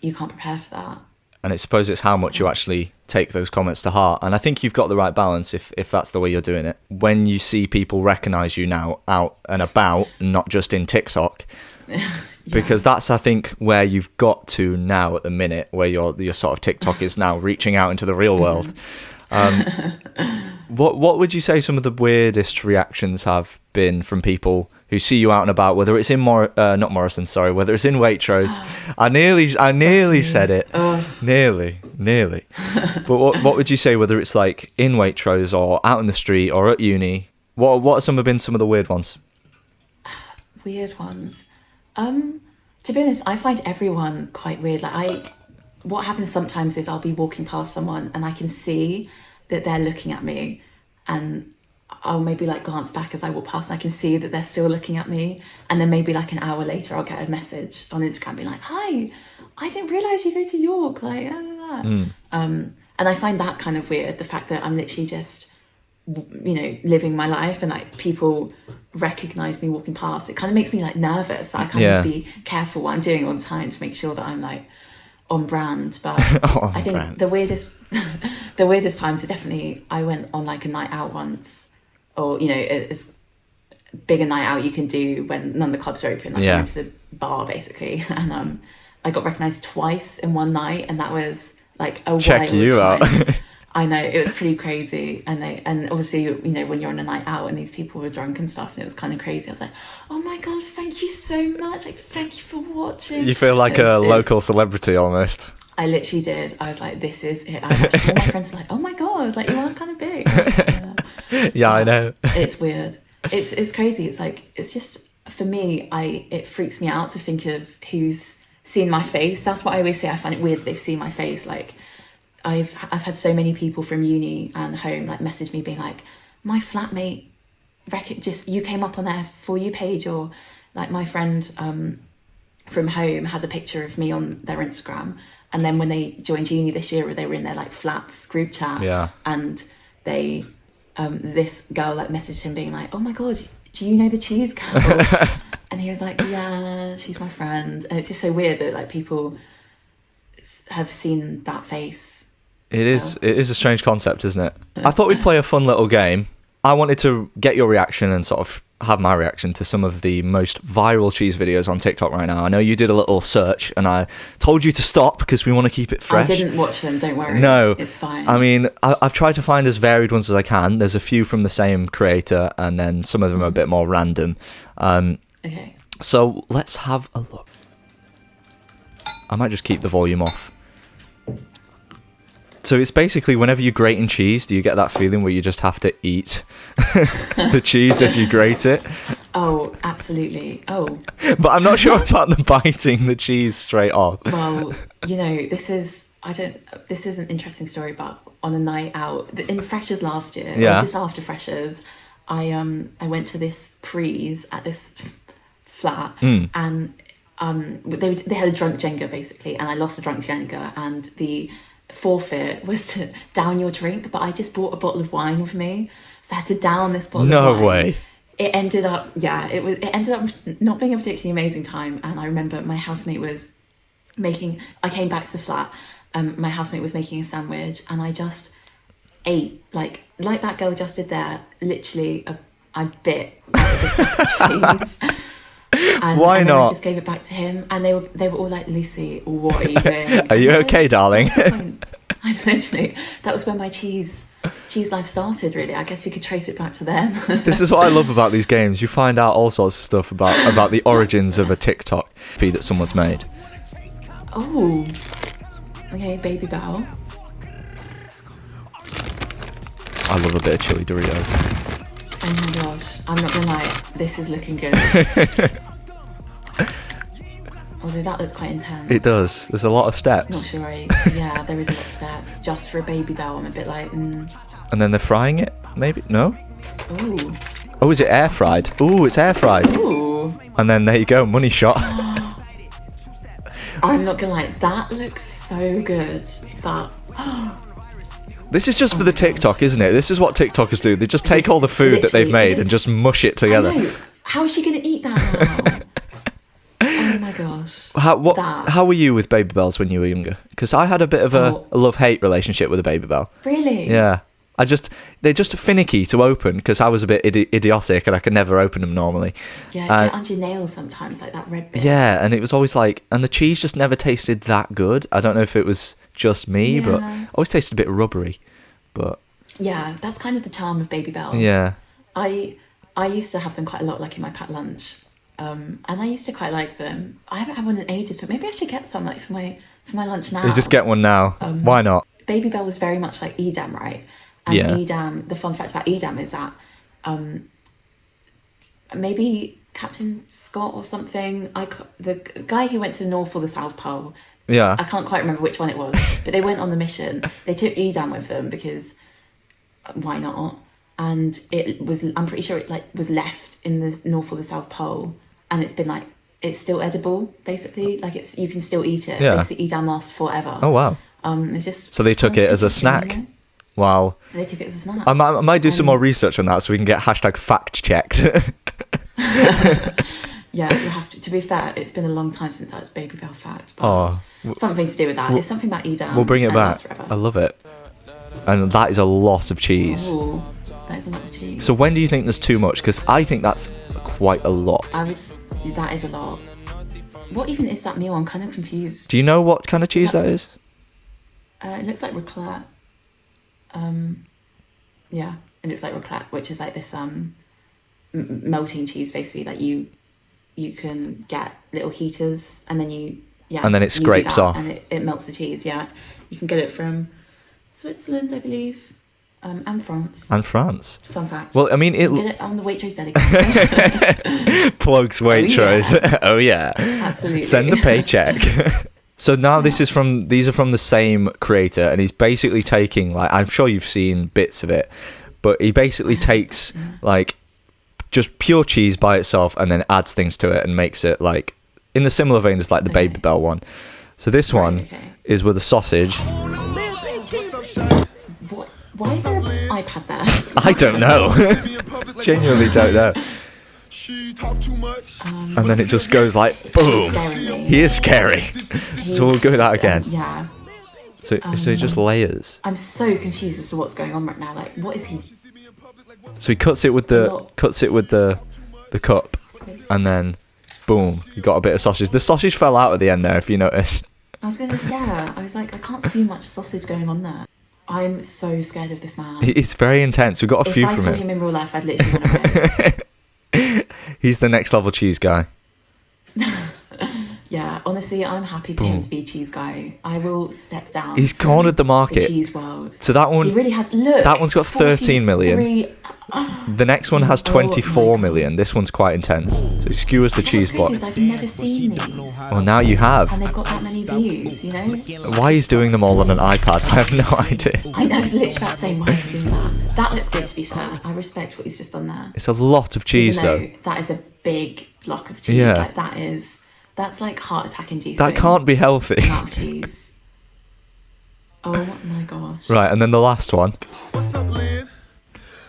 you can't prepare for that. And I suppose it's how much you actually take those comments to heart. And I think you've got the right balance if that's the way you're doing it. When you see people recognise you now out and about, not just in TikTok, because that's, I think, where you've got to now at the minute, where your sort of TikTok is now reaching out into the real world. What would you say some of the weirdest reactions have been from people who see you out and about, whether it's in not Morrison, sorry, whether it's in Waitrose? I nearly said it. Nearly. But what would you say, whether it's in Waitrose or out in the street or at uni? What have been some of the weird ones? Weird ones. To be honest, I find everyone quite weird. What happens sometimes is I'll be walking past someone and I can see that they're looking at me, and I'll maybe glance back as I walk past, and I can see that they're still looking at me. And then maybe an hour later, I'll get a message on Instagram being like, "Hi, I didn't realise you go to York." And I find that kind of weird, the fact that I'm literally just living my life, and like people recognize me walking past. It kind of makes me like nervous. I kind of be careful what I'm doing all the time to make sure that I'm like on brand. But I think the weirdest times are definitely, I went on like a night out once, or as big a night out you can do when none of the clubs are open. Like I went to the bar basically, and I got recognized twice in one night, and that was like a check you time. out. I know, it was pretty crazy, and obviously when you're on a night out and these people were drunk and stuff, and it was kind of crazy. I was like, oh my god, thank you so much, like thank you for watching. You feel like a local celebrity almost. I literally did. I was like, this is it. All my friends were like, oh my god, like you are kind of big. Yeah, I know. It's weird. It's crazy. It's like, it's just, for me, it freaks me out to think of who's seen my face. That's what I always say. I find it weird they've seen my face. Like I've had so many people from uni and home like message me being like, my flatmate you came up on their For You page, or like my friend from home has a picture of me on their Instagram, and then when they joined uni this year, they were in their like flats group chat, and they this girl like messaged him being like, oh my god, do you know the cheese girl? And he was like, yeah, she's my friend. And it's just so weird that like people have seen that face. It is a strange concept, isn't it? I thought we'd play a fun little game. I wanted to get your reaction and sort of have my reaction to some of the most viral cheese videos on TikTok right now. I know you did a little search, and I told you to stop because we want to keep it fresh. I didn't watch them, don't worry. No. It's fine. I mean, I've tried to find as varied ones as I can. There's a few from the same creator, and then some of them are a bit more random. Okay. So let's have a look. I might just keep the volume off. So it's basically, whenever you grate in cheese, do you get that feeling where you just have to eat the cheese as you grate it? Oh, absolutely. Oh. But I'm not sure about the biting the cheese straight off. Well, this is an interesting story, but on a night out, in Freshers last year, or just after Freshers, I went to this Prees at this flat, and they had a drunk Jenga basically, and I lost a drunk Jenga, and the forfeit was to down your drink, but I just bought a bottle of wine with me, so I had to down this bottle of wine. No way. It ended up not being a particularly amazing time, and I remember my housemate was I came back to the flat, my housemate was making a sandwich, and I just ate like that girl just did there, literally I bit out of this pack of cheese. And why and not? I just gave it back to him, and they were all like, Lucy, what are you doing? Are you okay, darling? I literally, that was when my cheese life started, really. I guess you could trace it back to then. This is what I love about these games. You find out all sorts of stuff about the origins of a TikTok feed that someone's made. Oh, okay, Baby Bell. I love a bit of chili Doritos. Oh my gosh, I'm not gonna lie, this is looking good. Although that looks quite intense. It does. There's a lot of steps. Not sure there is a lot of steps. Just for a Baby Bell, I'm a bit like, And then they're frying it, maybe? No? Ooh. Oh, is it air fried? Ooh, it's air fried. Ooh. And then there you go, money shot. I'm not gonna lie, that looks so good. That... This is just for the TikTok, isn't it? This is what TikTokers do. They just take all the food that they've made and just mush it together. I know. How is she going to eat that now? Oh my gosh. How were you with Baby Bells when you were younger? Because I had a bit of a love-hate relationship with a Baby Bell. Really? Yeah. They're just finicky to open because I was a bit idiotic and I could never open them normally. Yeah, get under your nails sometimes, like that red bit. Yeah, and it was always like, and the cheese just never tasted that good. I don't know if it was just me, but it always tasted a bit rubbery. But yeah, that's kind of the charm of Baby Bells. Yeah. I used to have them quite a lot, like in my packed lunch. And I used to quite like them. I haven't had one in ages, but maybe I should get some like for my lunch now. You just get one now. Why not? Baby Bell was very much like Edam, right? And Edam, the fun fact about Edam is that maybe Captain Scott or something, the guy who went to the North or the South Pole, I can't quite remember which one it was, but they went on the mission. They took Edam with them because why not? And I'm pretty sure it was left in the North or the South Pole, and it's been it's still edible basically. You can still eat it. Yeah. Basically, Edam lasts forever. Oh wow. It's just so they took it as a snack. Wow. They took it as a snap. I might do some more research on that so we can get hashtag fact checked. Yeah, you have to. To be fair, it's been a long time since that was Baby Bell fact. But Oh, something to do with that. It's something about Edam. we'll bring it and back. lasts forever. I love it. And that is a lot of cheese. Ooh, that is a lot of cheese. So when do you think there's too much? Because I think that's quite a lot. That is a lot. What even is that meal? I'm kind of confused. Do you know what kind of cheese that is? It looks like raclette. Yeah, it looks like raclette, which is like this melting cheese basically that you can get little heaters and then and then it you do scrapes that off. and it melts the cheese. Yeah, you can get it from Switzerland, I believe, and France. And France. Fun fact. Well, I mean, you can get it on the Waitrose deli. plugs Waitrose. Oh yeah. Absolutely. Send the paycheck. So now these are from the same creator, and he's basically taking, like, I'm sure you've seen bits of it, but he basically takes like just pure cheese by itself and then adds things to it and makes it like in the similar vein as like the Baby Bell one. So this one is with a sausage. What? Why is there an iPad there? I don't know. Genuinely don't know. And then it just goes like boom. He is scary. So we'll go with that again. Yeah. So it just layers. I'm so confused as to what's going on right now. Like, what is he? So he cuts it with the cup, and then boom, you got a bit of sausage. The sausage fell out at the end there, if you notice. I was like, I can't see much sausage going on there. I'm so scared of this man. It's very intense. We've got a few If I from saw him. him in real life, I'd literally run away. He's the next level cheese guy. Yeah, honestly, I'm happy for him to be cheese guy. I will step down. He's from cornered the market. The cheese world. So that one, He really has. Look, that one's got 13 million. 43 The next one has Oh 24 my million. God. This one's quite intense. So it skewers the cheese What's block. crazy is I've never seen these, Well, now you have. and they've got that many views. You know, Why he's doing them all on an iPad, I have no idea. I was literally about to say, why is he doing that? That looks good, to be fair. I respect what he's just done there. It's a lot of cheese, Even though. though that is a big block of cheese. Yeah. Like that's like heart attack inducing. That can't be healthy. Amount of cheese. Oh my gosh. Right, and then the last one. What's up, Lynn?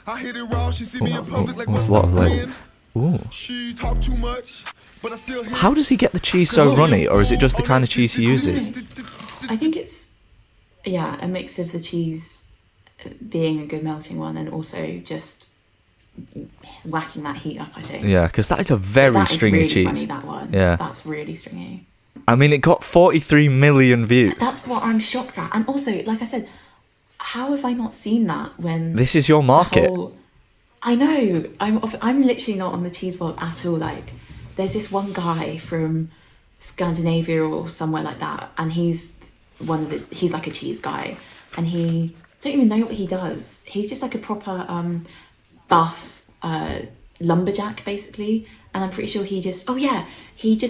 I hit it raw. She see me in public like There's what's a lot up, of like. Lynn? Ooh. She talk too much, but I still hear. How does he get the cheese so runny, or is it just the kind of cheese he uses? I think it's a mix of the cheese being a good melting one and also just whacking that heat up, I think. Yeah, because that is a very That is stringy really cheese. funny, that one. Yeah. That's really stringy. I mean, it got 43 million views. That's what I'm shocked at. And also, like I said, how have I not seen that when This is your market. I know. I'm literally not on the cheese world at all. Like, there's this one guy from Scandinavia or somewhere like that, and he's like a cheese guy, and he don't even know what he does. He's just like a proper buff lumberjack basically, and I'm pretty sure he just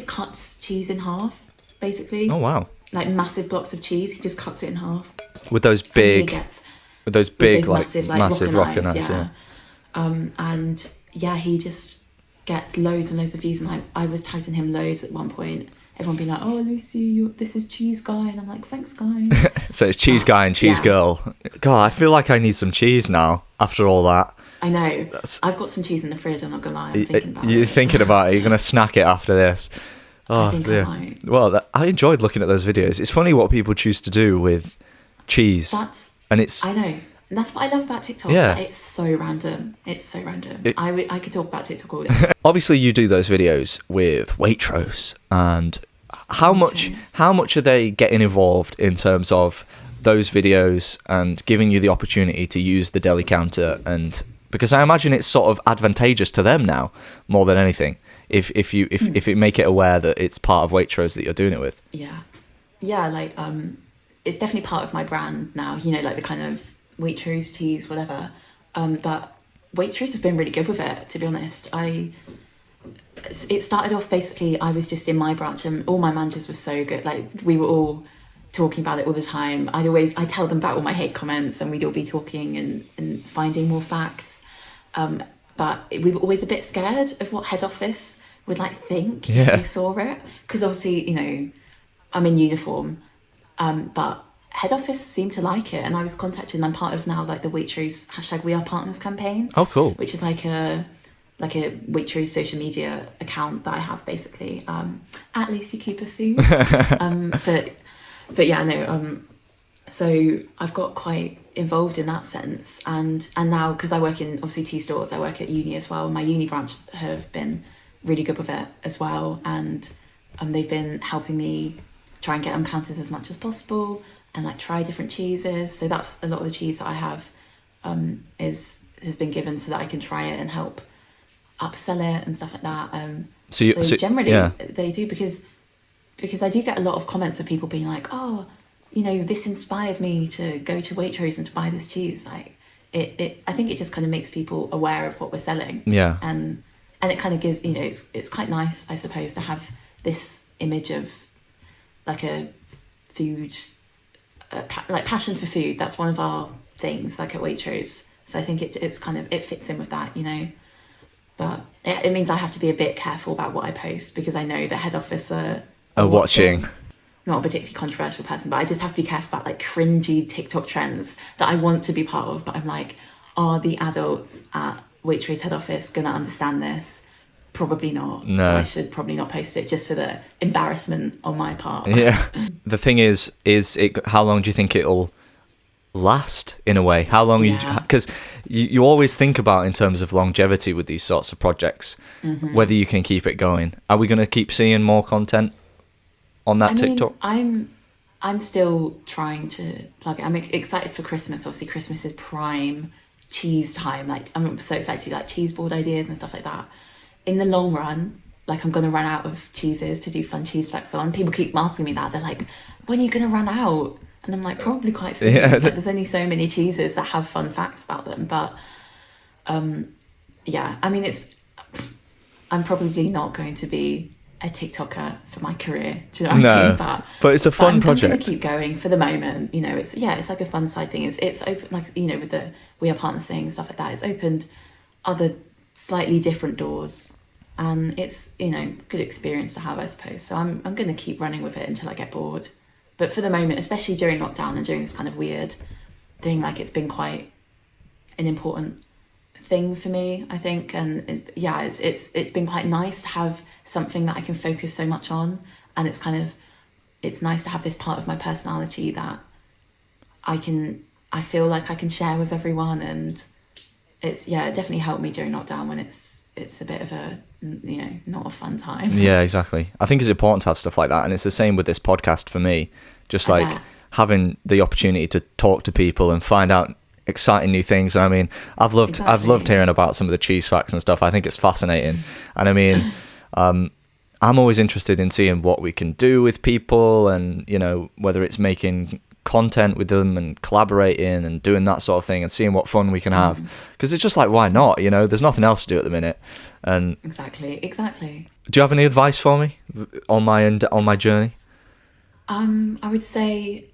cuts cheese in half basically. Oh wow! Like massive blocks of cheese, he just cuts it in half. With those And he big, gets with those big, massive rocket knives. Yeah. And yeah, he just gets loads and loads of views, and I was tagging him loads at one point. Everyone being like, "Oh, Lucy, this is cheese guy," and I'm like, "Thanks, guys." So it's cheese guy and cheese yeah. girl. God, I feel like I need some cheese now after all that. I know. I've got some cheese in the fridge. I'm not gonna lie. I'm thinking about You're it. thinking about it. You're gonna snack it after this. Oh, I think dear. I might. Well, I enjoyed looking at those videos. It's funny what people choose to do with cheese, and it's I know. And that's what I love about TikTok. Yeah. It's so random. It's so random. I could talk about TikTok all day. obviously you do those videos with Waitrose, and how much are they getting involved in terms of those videos and giving you the opportunity to use the deli counter? And because I imagine it's sort of advantageous to them now more than anything if it make it aware that it's part of Waitrose that you're doing it with. Yeah, like it's definitely part of my brand now, you know, like the kind of Waitrose cheese, whatever. But Waitrose have been really good with it, to be honest. It started off basically, I was just in my branch and all my managers were so good. Like, we were all talking about it all the time. I'd tell them about all my hate comments, and we'd all be talking and finding more facts. But we were always a bit scared of what head office would like think if they saw it. Because obviously, you know, I'm in uniform, but head office seemed to like it, and I was contacted, and I'm part of now like the Waitrose #WeArePartners campaign. Oh, cool. Which is like a Waitrose social media account that I have basically, at Lucy Cooper Food. But yeah, no. So I've got quite involved in that sense, and now because I work in obviously 2 stores, I work at uni as well. My uni branch have been really good with it as well, and they've been helping me try and get on counters as much as possible and like try different cheeses. So that's a lot of the cheese that I have has been given so that I can try it and help upsell it and stuff like that. So generally they do, because I do get a lot of comments of people being like, oh, you know, this inspired me to go to Waitrose and to buy this cheese. Like I think it just kind of makes people aware of what we're selling. Yeah. And it kind of gives, you know, it's quite nice, I suppose, to have this image of like a food, like passion for food. That's one of our things, like at Waitrose. So I think it's kind of, it fits in with that, you know. But it means I have to be a bit careful about what I post, because I know the head office are watching. Not a particularly controversial person, but I just have to be careful about like cringy TikTok trends that I want to be part of. But I'm like, are the adults at Waitrose head office gonna understand this? Probably not. No. So I should probably not post it, just for the embarrassment on my part. Yeah. The thing is it? How long do you think it'll last, in a way? How long because you always think about in terms of longevity with these sorts of projects, whether you can keep it going. Are we going to keep seeing more content on that TikTok? I'm still trying to plug it. I'm excited for Christmas. Obviously Christmas is prime cheese time. Like I'm so excited to do like cheese board ideas and stuff like that. In the long run, like I'm going to run out of cheeses to do fun cheese facts on. People keep asking me that. They're like, when are you going to run out? And I'm like, probably quite soon. Yeah. Like, there's only so many cheeses that have fun facts about them. But yeah, I mean, I'm probably not going to be a TikToker for my career. Do you know what I mean? But it's a fun project. I'm going to keep going for the moment. You know, it's like a fun side thing. It's open, like, you know, with the We Are Partners thing and stuff like that. It's opened other slightly different doors. And it's, you know, good experience to have, I suppose. So I'm going to keep running with it until I get bored. But for the moment, especially during lockdown and during this kind of weird thing, like it's been quite an important thing for me, I think. And it's been quite nice to have something that I can focus so much on. And it's nice to have this part of my personality that I feel like I can share with everyone. And it definitely helped me during lockdown when it's a bit of a, you know, not a fun time. Yeah, exactly. I think it's important to have stuff like that, and it's the same with this podcast for me. Just like having the opportunity to talk to people and find out exciting new things. And I mean, I've loved hearing about some of the cheese facts and stuff. I think it's fascinating. And I mean, I'm always interested in seeing what we can do with people, and, you know, whether it's making content with them and collaborating and doing that sort of thing and seeing what fun we can have, because it's just like, why not? You know, there's nothing else to do at the minute. And exactly. Do you have any advice for me on my journey? I would say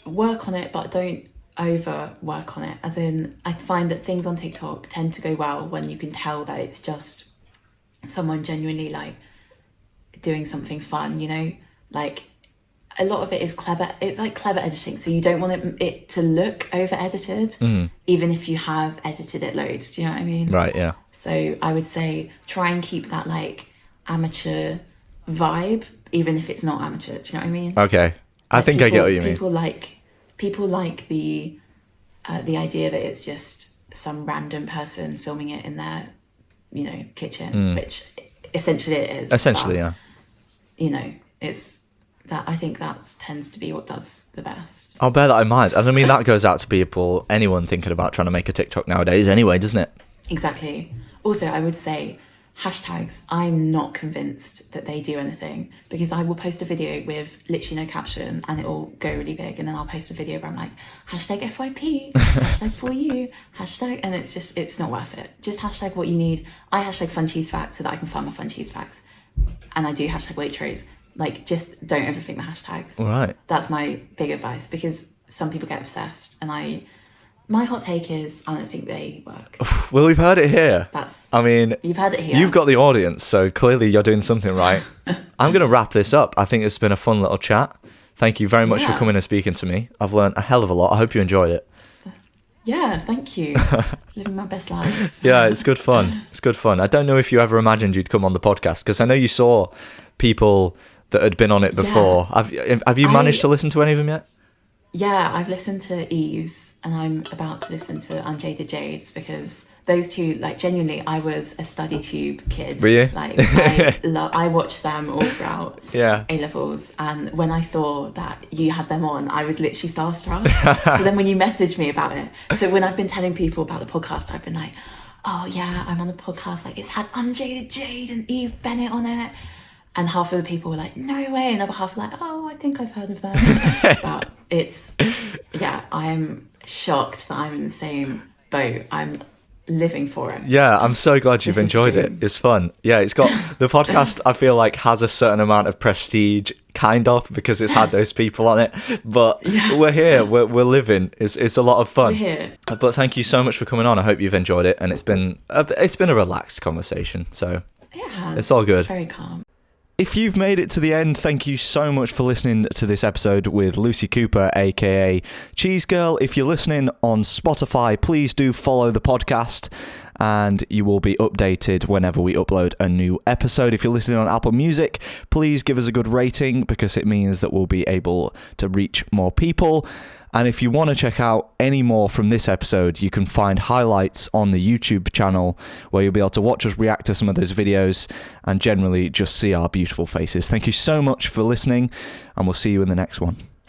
work on it, but don't over work on it. As in, I find that things on TikTok tend to go well when you can tell that it's just someone genuinely like doing something fun, you know, like a lot of it is clever. It's like clever editing. So you don't want it to look over edited, even if you have edited it loads. Do you know what I mean? Right. Yeah. So I would say try and keep that like amateur vibe, even if it's not amateur. Do you know what I mean? Okay. I think I get what you mean. People like the idea that it's just some random person filming it in their, you know, kitchen, which essentially it is. Essentially, yeah. You know, it's that, I think that tends to be what does the best. I'll bear that in mind. And I mean, that goes out to people, anyone thinking about trying to make a TikTok nowadays anyway, doesn't it? Exactly. Also, I would say hashtags, I'm not convinced that they do anything, because I will post a video with literally no caption and it will go really big, and then I'll post a video where I'm like, hashtag FYP, hashtag for you, hashtag, and it's not worth it. Just hashtag what you need. I hashtag fun cheese facts so that I can find my fun cheese facts, and I do hashtag Waitrose. Like, just don't overthink the hashtags. All right. That's my big advice, because some people get obsessed, and my hot take is I don't think they work. Well, we've heard it here. You've heard it here. You've got the audience, so clearly you're doing something right. I'm going to wrap this up. I think it's been a fun little chat. thank you very much for Yeah. coming and speaking to me. I've learned a hell of a lot. I hope you enjoyed it. Yeah, thank you. Living my best life. Yeah, it's good fun. It's good fun. I don't know if you ever imagined you'd come on the podcast, because I know you saw people that had been on it before. Have you managed to listen to any of them yet? Yeah, I've listened to Eve's and I'm about to listen to Unjaded Jades, because those two, like, genuinely, I was a study tube kid. Were you? Like, I watched them all throughout Yeah. A-levels, and when I saw that you had them on, I was literally starstruck. So then when you messaged me about it, so when I've been telling people about the podcast, I've been like, oh yeah, I'm on a podcast, like, it's had Unjaded Jade and Eve Bennett on it. And half of the people were like, no way. Another half were like, oh, I think I've heard of them. But I am shocked that I'm in the same boat. I'm living for it. Yeah, I'm so glad you've This is enjoyed it. true. It's fun. Yeah, it's got the podcast, I feel like, has a certain amount of prestige, kind of, because it's had those people on it. But we're here, we're living. It's a lot of fun. We're here. But thank you so much for coming on. I hope you've enjoyed it, and it's been a relaxed conversation. So It has. It's all good. Very calm. if you've made it to the end, thank you so much for listening to this episode with Lucy Cooper, aka Cheese Girl. If you're listening on Spotify, please do follow the podcast and you will be updated whenever we upload a new episode. If you're listening on Apple Music, please give us a good rating because it means that we'll be able to reach more people. And if you want to check out any more from this episode, you can find highlights on the YouTube channel where you'll be able to watch us react to some of those videos and generally just see our beautiful faces. Thank you so much for listening, and we'll see you in the next one.